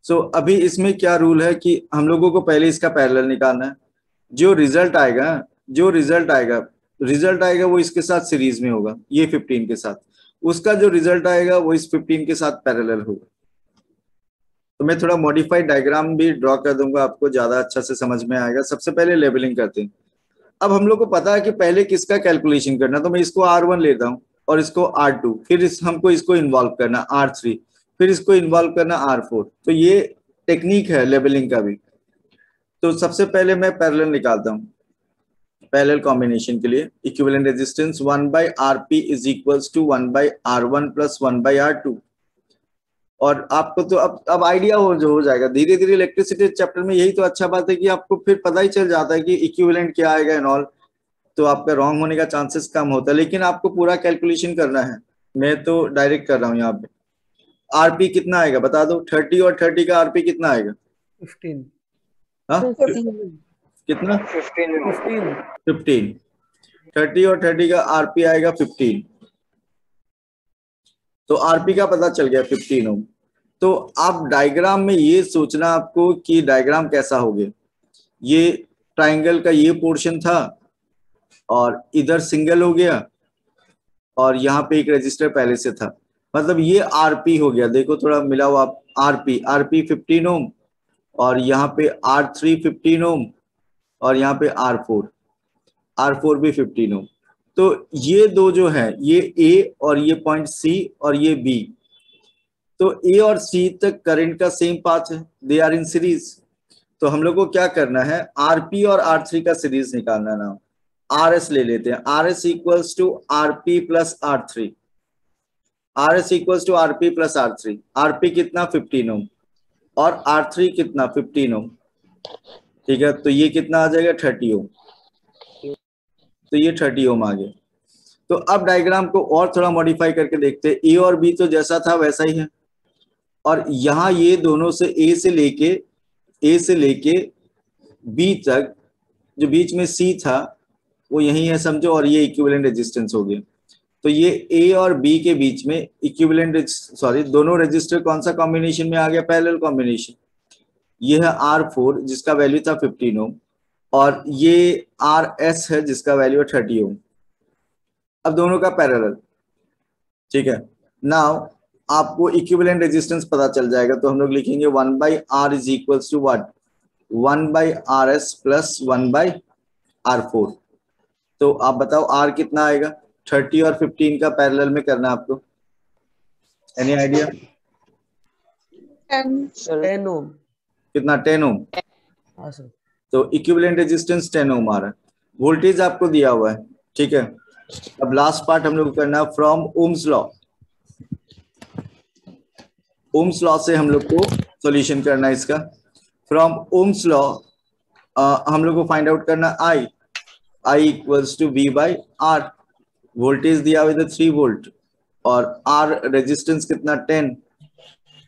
सो अभी इसमें क्या रूल है कि हम लोगों को पहले इसका पैरेलल निकालना है, जो रिजल्ट आएगा वो इसके साथ सीरीज में होगा, ये 15 के साथ, उसका जो रिजल्ट आएगा वो इस 15 के साथ पैरेलल होगा। तो मैं थोड़ा मॉडिफाइड डायग्राम भी ड्रॉ कर दूंगा, आपको ज्यादा अच्छा से समझ में आएगा। सबसे पहले लेबलिंग करते हैं। अब हम लोग को पता है कि पहले किसका कैलकुलेशन करना, तो मैं इसको R1 लेता हूँ और इसको R2, फिर हमको इसको इन्वॉल्व करना R3, फिर इसको इन्वॉल्व करना R4। तो ये टेक्निक है लेबलिंग का भी। तो सबसे पहले मैं पैरेलल निकालता हूँ। पैरेलल कॉम्बिनेशन के लिए equivalent resistance 1/RP is equals to 1/R1 plus 1/R2। और आपको तो अब आइडिया हो जाएगा धीरे धीरे। इलेक्ट्रिसिटी चैप्टर में यही तो अच्छा बात है कि आपको फिर पता ही चल जाता है कि इक्विवेलेंट क्या आएगा एंड ऑल, तो आपका रॉन्ग होने का चांसेस कम होता है। लेकिन आपको पूरा कैलकुलेशन करना है, मैं तो डायरेक्ट कर रहा हूँ यहाँ पे। आरपी कितना आएगा बता दो, 30 और 30 का आरपी कितना आएगा? 15। हाँ कितना? 15। 30 और 30 का आरपी आएगा 15, तो आरपी का पता चल गया 15 ओम। तो आप डायग्राम में ये सोचना आपको कि डायग्राम कैसा हो गया। ये ट्राइंगल का ये पोर्शन था और इधर सिंगल हो गया और यहाँ पे एक रजिस्टर पहले से था, मतलब ये आरपी हो गया। देखो थोड़ा मिला हुआ आरपी 15 ओम और यहाँ पे R3 15 ओम और यहाँ पे R4 भी 15 ओम। तो ये दो जो है ये A और ये पॉइंट C और ये B, तो ए और सी तक करंट का सेम पाथ है, दे आर इन सीरीज। तो हम लोग को क्या करना है, आरपी और R3 का सीरीज निकालना ना। RS ले लेते हैं, RS equals to RP plus R3, RS equals to RP plus R3। RP कितना 15 ओम और R3 कितना 15 ओम, ठीक है। तो ये कितना आ जाएगा 30 ओम, तो ये 30 ओम आ गया। तो अब डायग्राम को और थोड़ा मॉडिफाई करके देखते हैं। ए और बी तो जैसा था वैसा ही है, और यहाँ ये दोनों से ए से लेके बी तक जो बीच में सी था वो यही है समझो, और ये इक्विवेलेंट रेजिस्टेंस हो गया। तो ये ए और बी के बीच में इक्विवेलेंट दोनों रेजिस्टर कौन सा कॉम्बिनेशन में आ गया, पैरेलल कॉम्बिनेशन। ये है R4 जिसका वैल्यू था 15 ओम, और ये RS है जिसका वैल्यू है 30 ओम। अब दोनों का पैरेलल, ठीक है। नाउ आपको इक्विवेलेंट रेजिस्टेंस पता चल जाएगा, तो हम लोग लिखेंगे 1/R is equals to what, 1/RS plus 1/R4। तो आप बताओ R कितना आएगा, 30 और 15 का पैरेलल में करना आपको, एनी आइडिया? 10 ओम। कितना, 10 ओम? हाँ सर। तो इक्विवेलेंट रेजिस्टेंस 10 ओम आ रहा है, वोल्टेज आपको दिया हुआ है, ठीक है। अब लास्ट पार्ट हम लोग करना from Ohm's law. Ohm's law से हम लोग को सॉल्यूशन करना है इसका। फ्रॉम ओम्स लॉ हम लोग को फाइंड आउट करना I equals to V/R। Voltage दिया हुआ है 3 वोल्ट, और R रेजिस्टेंस कितना 10,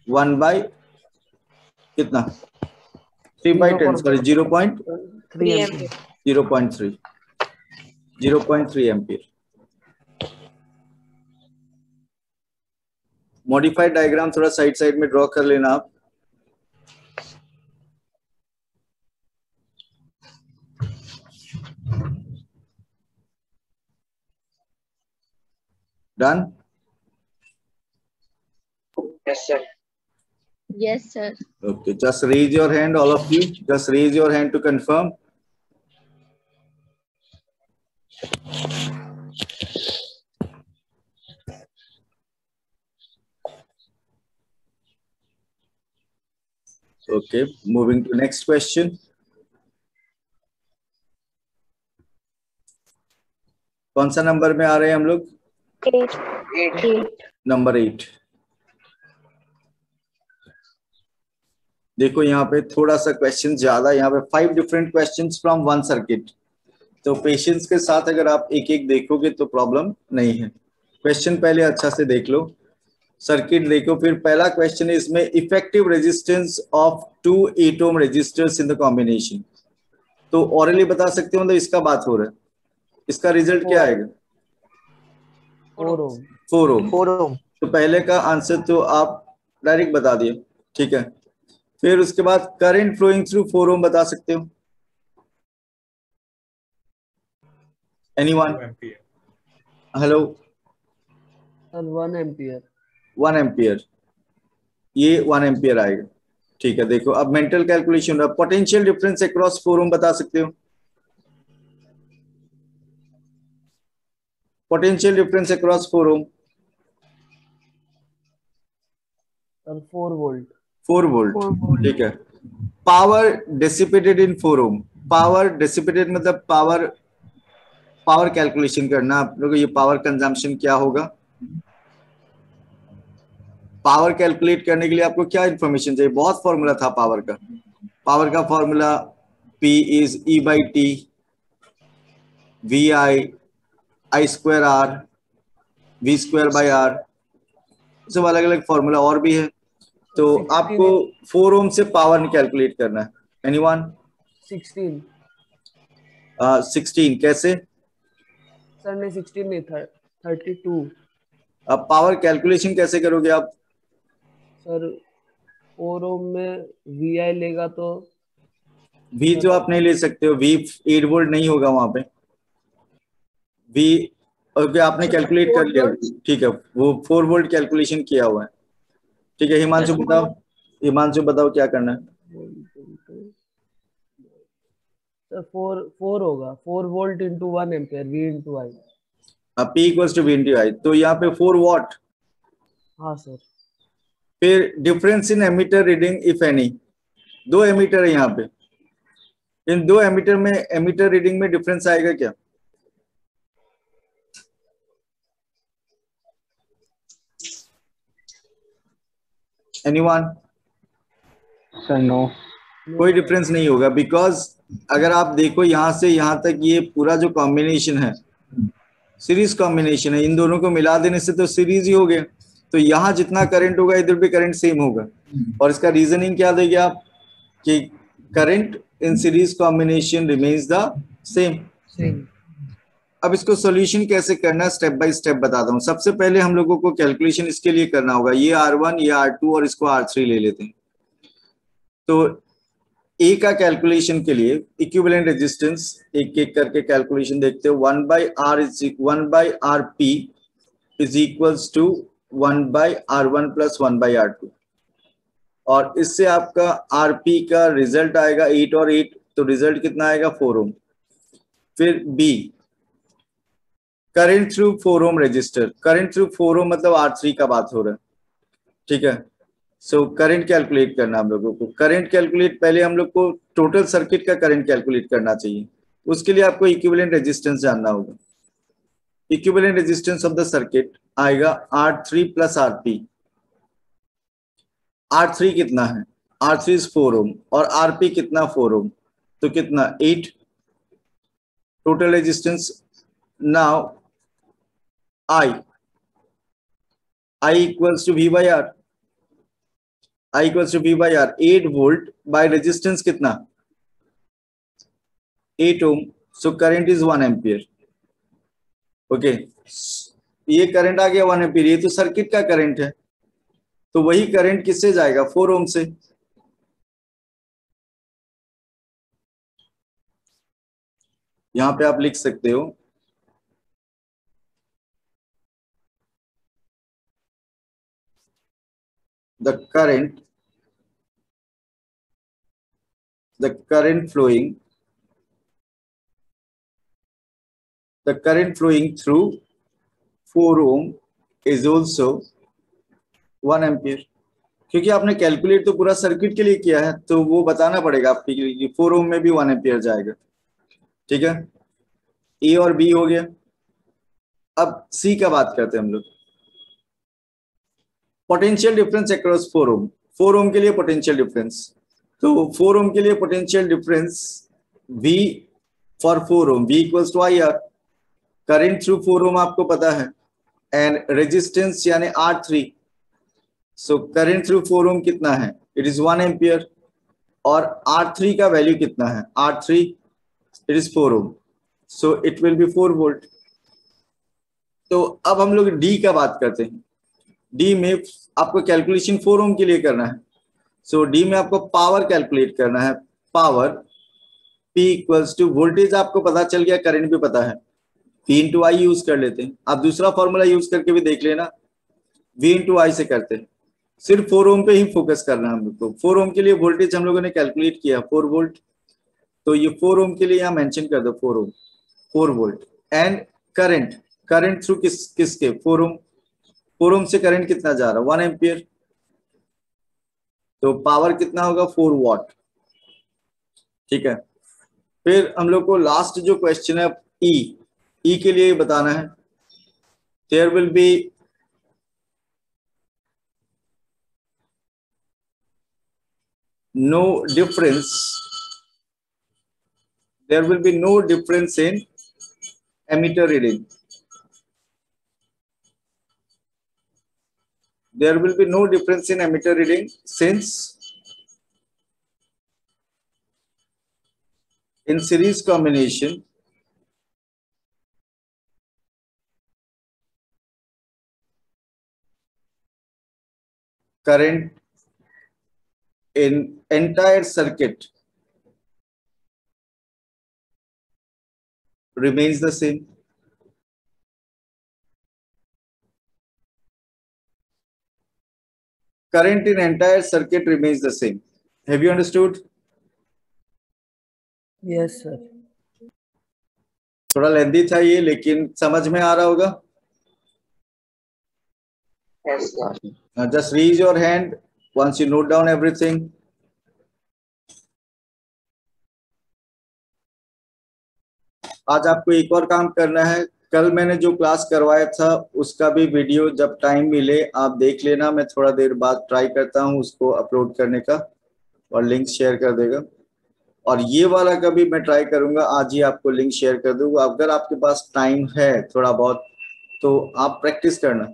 1 बाई कितना 3/10, सॉरी 0.3 एम्पियर। मॉडिफाइड डायग्राम थोड़ा साइड में ड्रॉ कर लेना आप। Done? Yes, sir. Yes, sir. Okay, just raise your hand, all of you. Just raise your hand to confirm. Okay, moving to next question. कौन सा number में आ रहे हैं हम लोग? 8. नंबर 8। देखो यहाँ पे थोड़ा सा क्वेश्चन ज्यादा, यहाँ पे 5 डिफरेंट क्वेश्चंस फ्रॉम 1 सर्किट। तो पेशेंस के साथ अगर आप एक एक देखोगे तो प्रॉब्लम नहीं है। क्वेश्चन पहले अच्छा से देख लो, सर्किट देखो। फिर पहला क्वेश्चन है इसमें, effective resistance of 2 8 ohm resistors in the combination. तो ऑरली बता सकते हो, मतलब इसका बात हो रहा है, इसका रिजल्ट क्या आएगा? 4 ओम। तो पहले का आंसर तो आप डायरेक्ट बता दिए, ठीक है। फिर उसके बाद करंट फ्लोइंग थ्रू 4 ओम बता सकते हो? एनीवन? हेलो? 1 एम्पियर। 1 एम्पियर, ये 1 एम्पियर आएगा, ठीक है। देखो अब मेंटल कैलकुलेशन रहा, पोटेंशियल डिफरेंस अक्रॉस 4 ओम बता सकते हो? Potential difference across 4 ohm? 4 volt. 4 volt, ठीक है। Power dissipated in 4 ohm, power dissipated मतलब पावर कैलकुलेशन करना आप लोगों को। ये पावर कंजम्पशन क्या होगा? पावर कैलकुलेट करने के लिए आपको क्या इंफॉर्मेशन चाहिए? बहुत फॉर्मूला था पावर का। पावर का formula P is E/T, VI I²R, V²/R, सब अलग अलग फॉर्मूला और भी है। तो आपको 4 ओम से पावर कैलकुलेट करना है। एनीवन? 16। 16 कैसे? सर ने 16 नहीं था, 32। अब पावर कैलकुलेशन कैसे करोगे आप? सर 4 ओम में VI लेगा तो V तो आप नहीं ले सकते हो, V 8 वोल्ट नहीं होगा वहां पे। V ओके, आपने कैलकुलेट कर लिया, ठीक है, वो 4 वोल्ट कैलकुलेशन किया हुआ है, ठीक है। हिमांशु बताओ क्या करना है? सर 4 होगा, 4 volt into 1 ampere, V into I। P equals to V into I, तो यहाँ पे 4 वॉट। हाँ सर। फिर difference in ammeter reading if any, दो एमीटर है यहाँ पे, इन दो एमीटर में एमीटर रीडिंग में डिफरेंस आएगा क्या? एनीवन? सर नो, कोई डिफरेंस नहीं होगा, बिकॉज अगर आप देखो यहाँ से यहाँ तक ये पूरा जो कॉम्बिनेशन है सीरीज कॉम्बिनेशन है, इन दोनों को मिला देने से तो सीरीज ही हो गया, तो यहाँ जितना करंट होगा इधर भी करंट सेम होगा। और इसका रीजनिंग क्या देंगे आप कि current in series combination remains the same. अब इसको सॉल्यूशन कैसे करना है स्टेप बाय स्टेप बताता हूँ। सबसे पहले हम लोगों को कैलकुलेशन इसके लिए करना होगा, ये R1 ये R2 और इसको R3 ले लेते हैं। तो ए का कैलकुलेशन के लिए इक्विवेलेंट रेजिस्टेंस एक एक करके कैलकुलेशन देखते हो। 1/R P is equals to 1/R1 plus 1/R2, और इससे आपका RP का रिजल्ट आएगा 8 और 8, तो रिजल्ट कितना आएगा 4 ओम। फिर B current through 4 ohm resistor, current through 4 ओम मतलब R3 का बात हो रहा है, ठीक है। सो करंट कैलकुलेट करना हम लोगों को। करंट कैलकुलेट पहले हम लोग को टोटल सर्किट का करंट कैलकुलेट करना चाहिए, उसके लिए आपको इक्विवेलेंट रेजिस्टेंस जानना होगा। Equivalent resistance of the circuit आएगा R3 प्लस RP। R3 कितना है? R3 इज 4 ओम और RP कितना 4 ओम, तो कितना 8 total resistance. Now I equals to V by R, I equals to V by R, 8 volt by resistance कितना 8 ohm, so current is 1 ampere. Okay, ये current आ गया 1 एम्पियर, ये तो सर्किट का करंट है, तो वही करंट किससे जाएगा 4 ओम से। यहां पे आप लिख सकते हो the current flowing through 4 ohm is also 1 ampere. क्योंकि आपने कैलकुलेट तो पूरा सर्किट के लिए किया है, तो वो बताना पड़ेगा आपके लिए 4 ओम में भी 1 एम्पियर जाएगा, ठीक है। ए और बी हो गया। अब सी का बात करते हैं हम लोग। Potential difference across 4 ohm, 4 ohm के लिए पोटेंशियल डिफरेंस, तो 4 ओम के लिए potential difference V for 4 ohm, V equals to IR। Current through 4 ohm आपको पता है, एंड रेजिस्टेंस यानी R3, सो करंट थ्रू 4 ओम कितना है, इट इज 1 एम्पियर, और R3 का वैल्यू कितना है, R3 it is 4 ohm, so it will be 4 volt. तो अब हम लोग D का बात करते हैं। D में आपको कैलकुलेशन 4 ओम के लिए करना है, सो D में आपको पावर कैलकुलेट करना है। Power P equals to, voltage आपको पता चल गया, करंट भी पता है, V इंटू आई यूज कर लेते हैं। आप दूसरा फॉर्मूला यूज करके भी देख लेना, V इंटू आई से करते हैं। सिर्फ 4 ओम पे ही फोकस करना है हम लोग को। 4 ओम के लिए वोल्टेज हम लोगों ने कैलकुलेट किया 4 वोल्ट, तो ये 4 ओम के लिए यहाँ मेंशन कर दो 4 ohm 4 volt. And current through किसके 4 ओम, 4 ओम से करंट कितना जा रहा है 1 एम्पियर, तो पावर कितना होगा 4 वॉट, ठीक है। फिर हम लोग को लास्ट जो क्वेश्चन है ई के लिए बताना है। There will be no difference, there will be no difference in emitter reading, there will be no difference in emitter reading since in series combination current in entire circuit remains the same. Current in entire circuit remains the same. Have you understood? Yes sir. थोड़ा लेंदी था ये, लेकिन समझ में आ रहा होगा। Yes, sir. Just raise your hand once you note down everything. आज आपको एक और काम करना है। कल मैंने जो क्लास करवाया था उसका भी वीडियो जब टाइम मिले आप देख लेना। मैं थोड़ा देर बाद ट्राई करता हूँ उसको अपलोड करने का और लिंक शेयर कर देगा। और ये वाला का भी मैं ट्राई करूंगा, आज ही आपको लिंक शेयर कर दूंगा। अगर आपके पास टाइम है थोड़ा बहुत तो आप प्रैक्टिस करना।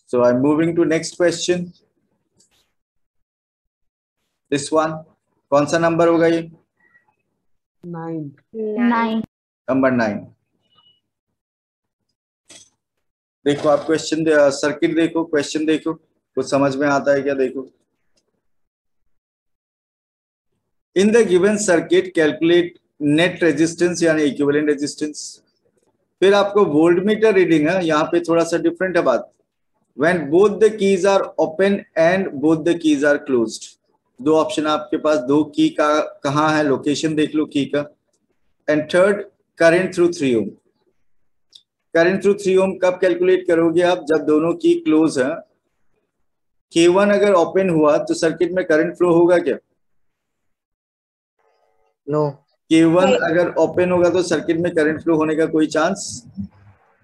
So I'm moving to next question. This one, कौन सा नंबर होगा ये? 9 नंबर 9। देखो आप क्वेश्चन सर्किट देखो, क्वेश्चन देखो, कुछ समझ में आता है क्या? देखो, in the given circuit calculate net resistance यानी इक्विवेलेंट रेजिस्टेंस। फिर आपको वोल्टमीटर रीडिंग है, यहाँ पे थोड़ा सा डिफरेंट है बात। When both the keys are open and both the keys are closed, दो ऑप्शन आपके पास, दो की का कहाँ है, लोकेशन देख लो की का। And third, current through 3 ohm. Current through 3 ohm कब कैलकुलेट करोगे आप? जब दोनों की क्लोज है। K1 अगर ओपन हुआ तो सर्किट में करंट फ्लो होगा क्या? No. K1 अगर ओपन होगा तो सर्किट में करंट फ्लो होने का कोई चांस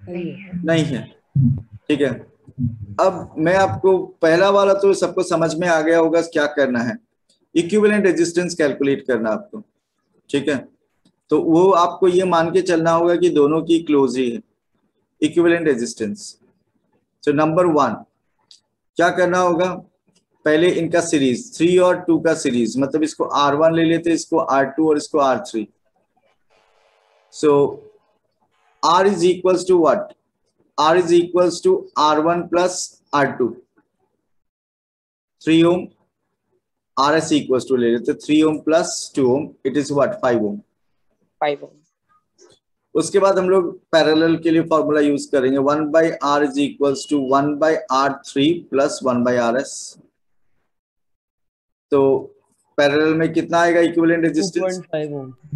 नहीं है। ठीक है, अब मैं आपको पहला वाला तो सबको समझ में आ गया होगा क्या करना है। इक्विवेलेंट रेजिस्टेंस कैलकुलेट करना आपको। ठीक है, तो वो आपको ये मान के चलना होगा कि दोनों की क्लोज ही है, इक्विवेलेंट रेजिस्टेंस। सो नंबर 1 क्या करना होगा? पहले इनका सीरीज 3 और 2 का सीरीज, मतलब इसको R1 ले लेते, इसको R2 और इसको R3। So R is equals to what? R is equals to R1 plus R2। 3 ohm, RS equals to ले लेते 3 ohm plus 2 ohm, it is what? 5 ohm। 5 ohm। उसके बाद हम लोग पैरेलल के लिए फॉर्मूला यूज करेंगे, 1 by R is equals to 1 by R3 plus 1 by RS। तो पैरेलल में कितना आएगा equivalent resistance?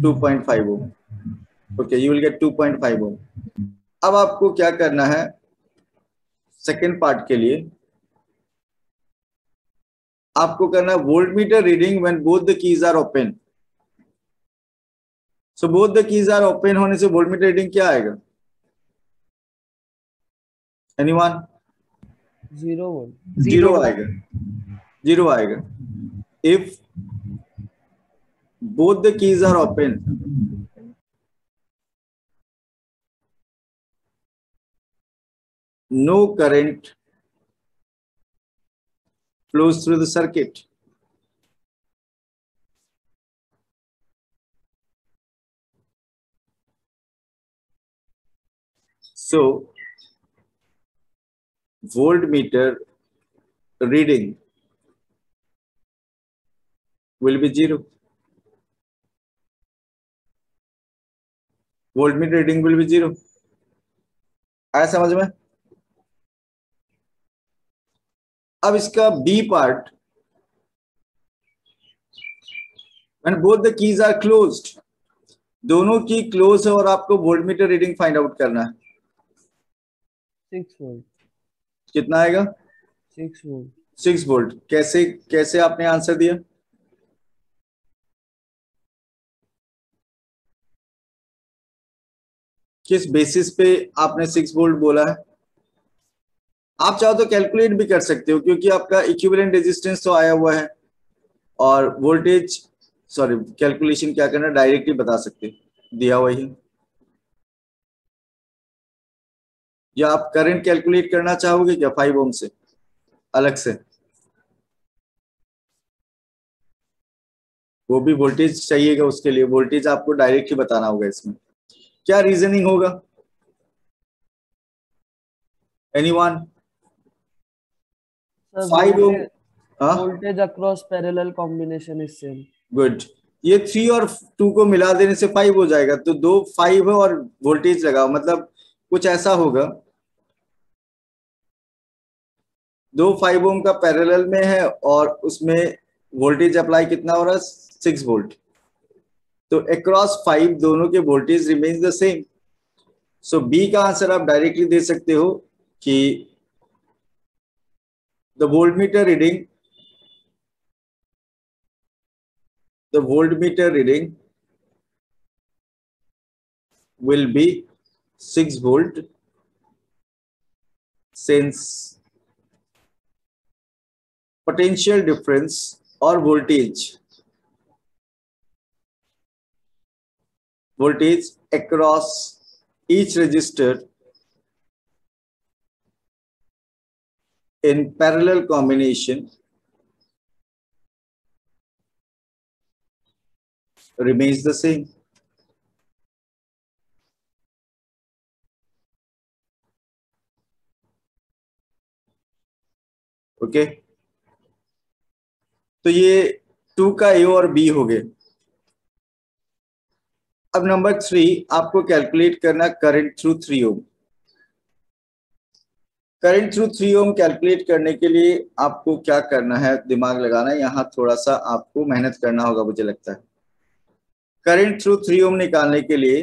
2.5 ohm। Okay, you will get 2.5 ohm। अब आपको क्या करना है सेकेंड पार्ट के लिए? आपको करना है voltmeter reading when both the keys are open. So both the keys are open होने से वोल्टमीटर रीडिंग क्या आएगा? एनीवन? 0 आएगा। 0 आएगा। If both the keys are open, no current flows through the circuit। So voltmeter reading will be 0। voltmeter reading will be 0। आया समझ में? अब इसका B part, when both the keys are closed, दोनों की क्लोज है और आपको वोल्टमीटर रीडिंग फाइंड आउट करना है। 6 वोल्ट। कितना आएगा? 6 वोल्ट। 6 वोल्ट। कैसे आपने आंसर दिया? किस बेसिस पे आपने 6 वोल्ट बोला है? आप चाहो तो कैलकुलेट भी कर सकते हो क्योंकि आपका इक्विवेलेंट रेजिस्टेंस तो आया हुआ है और वोल्टेज, सॉरी कैलकुलेशन क्या करना, डायरेक्टली बता सकते, दिया हुआ ही। या आप करंट कैलकुलेट करना चाहोगे क्या 5 ओम से अलग से? वो भी वोल्टेज चाहिएगा, उसके लिए वोल्टेज आपको डायरेक्टली बताना होगा। इसमें क्या रीजनिंग होगा? Anyone? 5 ohm voltage across parallel combination is same. Good. ये 3 और 2 को मिला देने से 5 हो जाएगा, तो 2 5 है और वोल्टेज लगाओ, मतलब कुछ ऐसा होगा 2 5 ओम का पैरेलल में है और उसमें वोल्टेज अप्लाई कितना हो रहा है? 6 वोल्ट। तो अक्रॉस 5 दोनों के voltage remains the same. So B का आंसर आप डायरेक्टली दे सकते हो कि the voltmeter reading will be 6 volt since potential difference or voltage across each resistor in parallel combination remains the same. Okay तो ये 2 का ए और बी हो गए। अब नंबर 3 आपको कैलकुलेट करना current through 3 ohm. Current through 3 ओम कैलकुलेट करने के लिए आपको क्या करना है, दिमाग लगाना है, यहाँ थोड़ा सा आपको मेहनत करना होगा मुझे लगता है। करंट थ्रू 3 ओम निकालने के लिए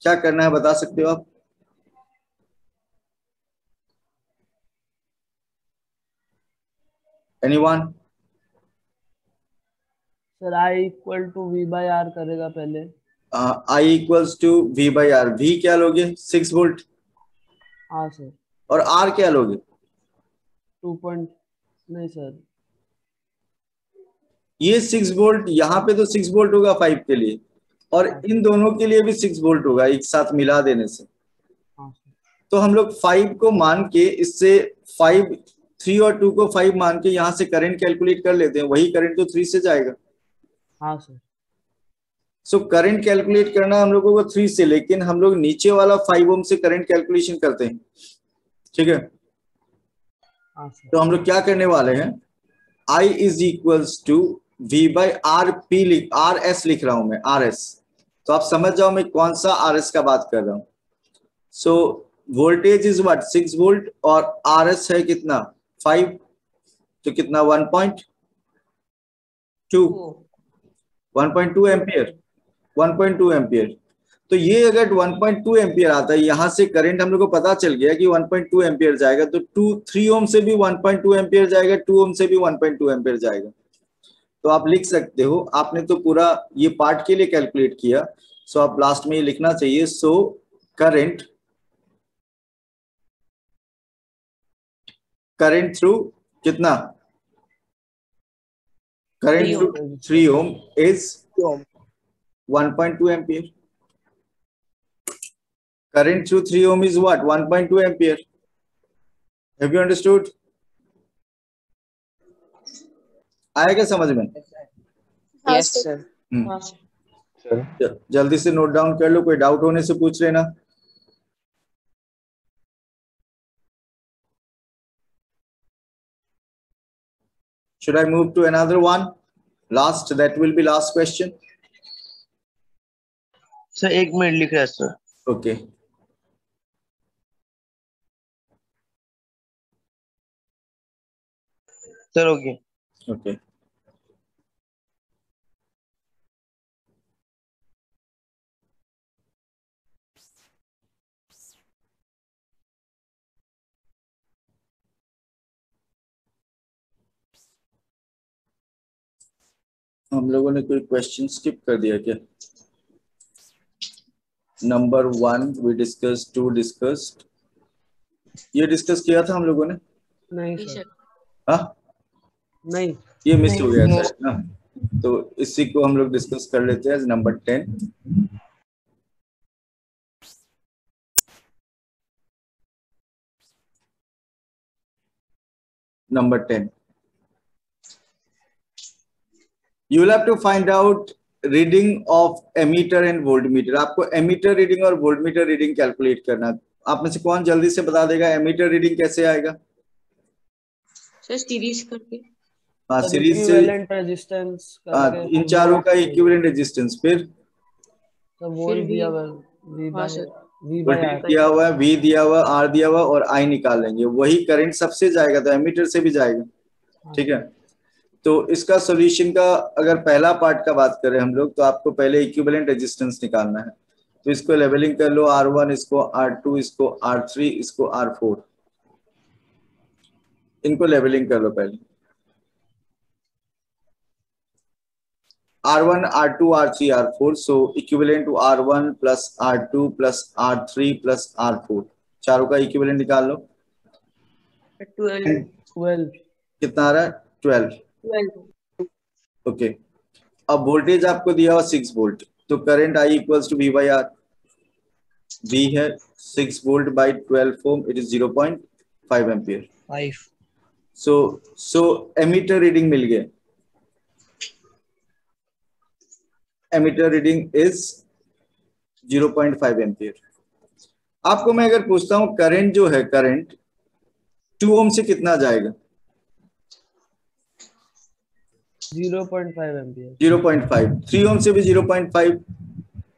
क्या करना है बता सकते हो आप? Anyone? Sir I equal to V by R करेगा पहले। I equals to V by R. V क्या लोगे? 6 वोल्ट। हाँ सर। और आर क्या लोगे? 2 नहीं सर, ये 6 वोल्ट, यहाँ पे तो 6 वोल्ट होगा 5 के लिए, और इन दोनों के लिए भी 6 वोल्ट होगा एक साथ मिला देने से। तो हम लोग 5 को मान के, इससे 5 3 और 2 को 5 मान के यहाँ से करंट कैलकुलेट कर लेते हैं, वही करंट तो 3 से जाएगा। हाँ सर। सो करंट कैलकुलेट करना हम लोगों को 3 से, लेकिन हम लोग नीचे वाला 5 ओम से करंट कैलकुलेशन करते हैं, ठीक है। तो हम लोग क्या करने वाले हैं, I is equals to V by R P, R S लिख रहा हूं मैं, आर एस। तो आप समझ जाओ मैं कौन सा आर एस का बात कर रहा हूं। So voltage is what 6 volt और आर एस है कितना 5, तो कितना 1.2 एम्पियर, 1.2 एम्पियर। तो ये अगर 1.2 एम्पियर आता है, यहां से करंट हम लोग को पता चल गया कि 1.2 एम्पियर जाएगा, तो 3 ओम से भी 1.2 एम्पियर जाएगा, 2 ओम से भी 1.2 एम्पियर जाएगा। तो आप लिख सकते हो, आपने तो पूरा ये पार्ट के लिए कैलकुलेट किया, सो आप लास्ट में ये लिखना चाहिए, सो करंट थ्रू कितना, current through 3 ohm is 1.2 ampere. Current through 3 ohm is what? 1.2 ampere. Have you understood? आया क्या समझ में? Yes sir. जल्दी से नोट डाउन कर लो, कोई डाउट होने से पूछ लेना। Should I move to another one? Last, that will be last question. Sir 1 minute लिख रहा है sir. Okay. Sir okay. Okay. हम लोगों ने कोई क्वेश्चन स्किप कर दिया क्या? नंबर 1 वी डिस्कस, 2 डिस्कस्ड, ये डिस्कस किया था हम लोगों ने? नहीं सर। हाँ नहीं, ये मिस हो गया था ना, तो इसी को हम लोग डिस्कस कर लेते हैं। Number 10, number 10, you will have to find out reading of ammeter and voltmeter. आपको एमीटर रीडिंग और वोल्टमीटर रीडिंग कैलकुलेट करना। आप में से कौन जल्दी से बता देगा एमीटर रीडिंग कैसे आएगा? सर सीरीज करके। हाँ सीरीज से, रेजिस्टेंस इन चारों का इक्विवेलेंट रेजिस्टेंस, फिर वोल्ट दिया हुआ दिया हुआ है, V दिया हुआ, R दिया हुआ और I निकाल लेंगे, वही करंट सबसे जाएगा तो एमीटर से भी जाएगा, ठीक है। तो इसका सॉल्यूशन का अगर पहला पार्ट का बात करें हम लोग, तो आपको पहले इक्विवेलेंट रेजिस्टेंस निकालना है। तो इसको लेवलिंग कर लो, R1, इसको R2, इसको R3, इसको R4, इनको लेवलिंग कर लो पहले। R1, R2, R3, R4, so equivalent to R1 plus R2 plus R3 plus R4, चारों का इक्विवेलेंट निकाल लो। 12 कितना आ रहा है? 12। ओके, अब वोल्टेज आपको दिया हुआ 6 वोल्ट, तो current I equals to V by R। V है 6 volt by 12 ohm, it is 0.5 ampere. 5 so ammeter reading मिल गया। Ammeter reading is 0.5 ampere. आपको मैं अगर पूछता हूं करंट जो है, करंट 2 ओम से कितना जाएगा? 0.5 एम्पियर। 0.5। 3 ओम से भी 0.5,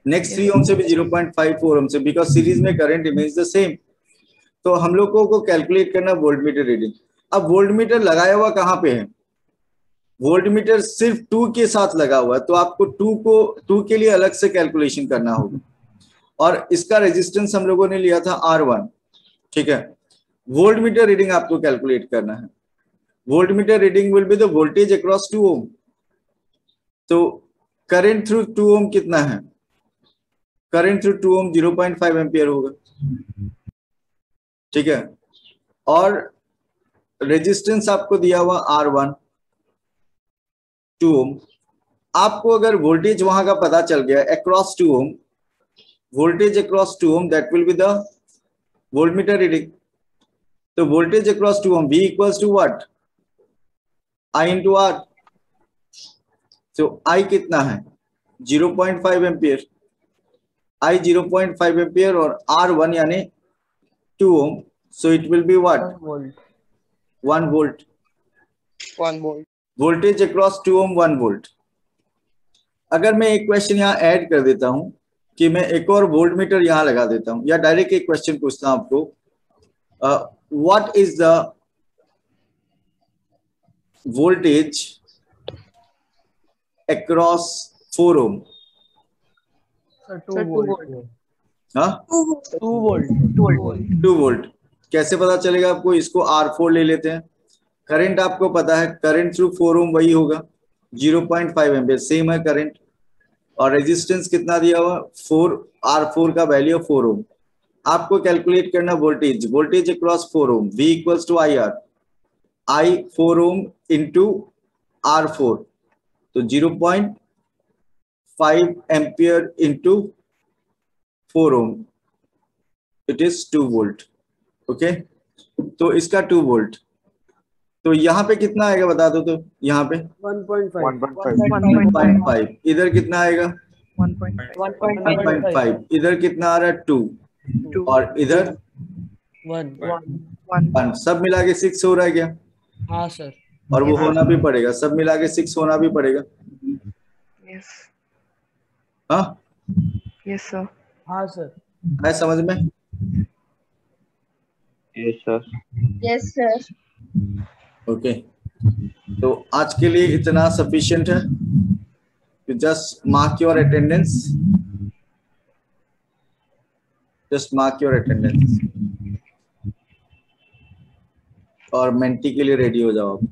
नेक्स्ट 3 ओम से भी 0.5, 4 ओम से, बिकॉज सीरीज में करंट रिमेन्स द सेम। तो हम लोगों को कैलकुलेट करना वोल्टमीटर रीडिंग। अब वोल्टमीटर लगाया हुआ कहां पे है? वोल्टमीटर सिर्फ 2 के साथ लगा हुआ है, तो आपको 2 के लिए अलग से कैलकुलेशन करना होगा। और इसका रेजिस्टेंस हम लोगों ने लिया था R1, ठीक है। वोल्टमीटर रीडिंग आपको कैलकुलेट करना है। Voltmeter reading will be the voltage across 2 ओम। तो करंट थ्रू 2 ओम कितना है? करंट थ्रू 2 ओम 0.5 एम्पियर होगा, ठीक है। और रेजिस्टेंस आपको दिया हुआ R1 2 ओम। आपको अगर वोल्टेज वहां का पता चल गया across 2 ohm, voltage across 2 ohm, that will be the voltmeter reading. तो voltage across 2 ohm, V equals to what? I into R। तो I कितना है? 0.5 एम्पियर। I 0.5 एम्पियर और R1 यानी 2 ohm, so it will be what? 1 volt. 1 volt. Voltage across 2 ohm 1 volt. अगर मैं एक question यहाँ ऐड कर देता हूं कि मैं एक और वोल्टमीटर यहां लगा देता हूं, या डायरेक्ट एक क्वेश्चन पूछता हूं आपको, what is the voltage across 4 ohm? 2 volt. हाँ, 2 वोल्ट। कैसे पता चलेगा आपको? इसको R4 ले लेते हैं। करंट आपको पता है, करंट थ्रू 4 ओम वही होगा, 0.5 एम्पियर, सेम है करंट। और रेजिस्टेंस कितना दिया हुआ? 4, R4 का वैल्यू 4 ओम। आपको कैलकुलेट करना voltage, voltage across 4 ohm, V equals to IR। I 4 ohm into R4, तो 0.5 ampere into 4 ohm, it is 2 volt. Okay, तो इसका 2 वोल्ट। तो यहाँ पे कितना आएगा बता दो तो? यहाँ पे 1.5। इधर कितना आएगा? 1.5। इधर कितना आ रहा है? 2। और इधर 1। सब मिला के 6 हो रहा है क्या? हाँ सर। और वो होना भी पड़ेगा, सब मिला के 6 होना भी पड़ेगा। हाँ, यस सर। हाँ सर। है समझ में? Yes, sir. ओके, तो आज के लिए इतना सफिशिएंट है। You just mark your attendance. Just mark your attendance. और मेंटी के लिए रेडी हो जाओ आप।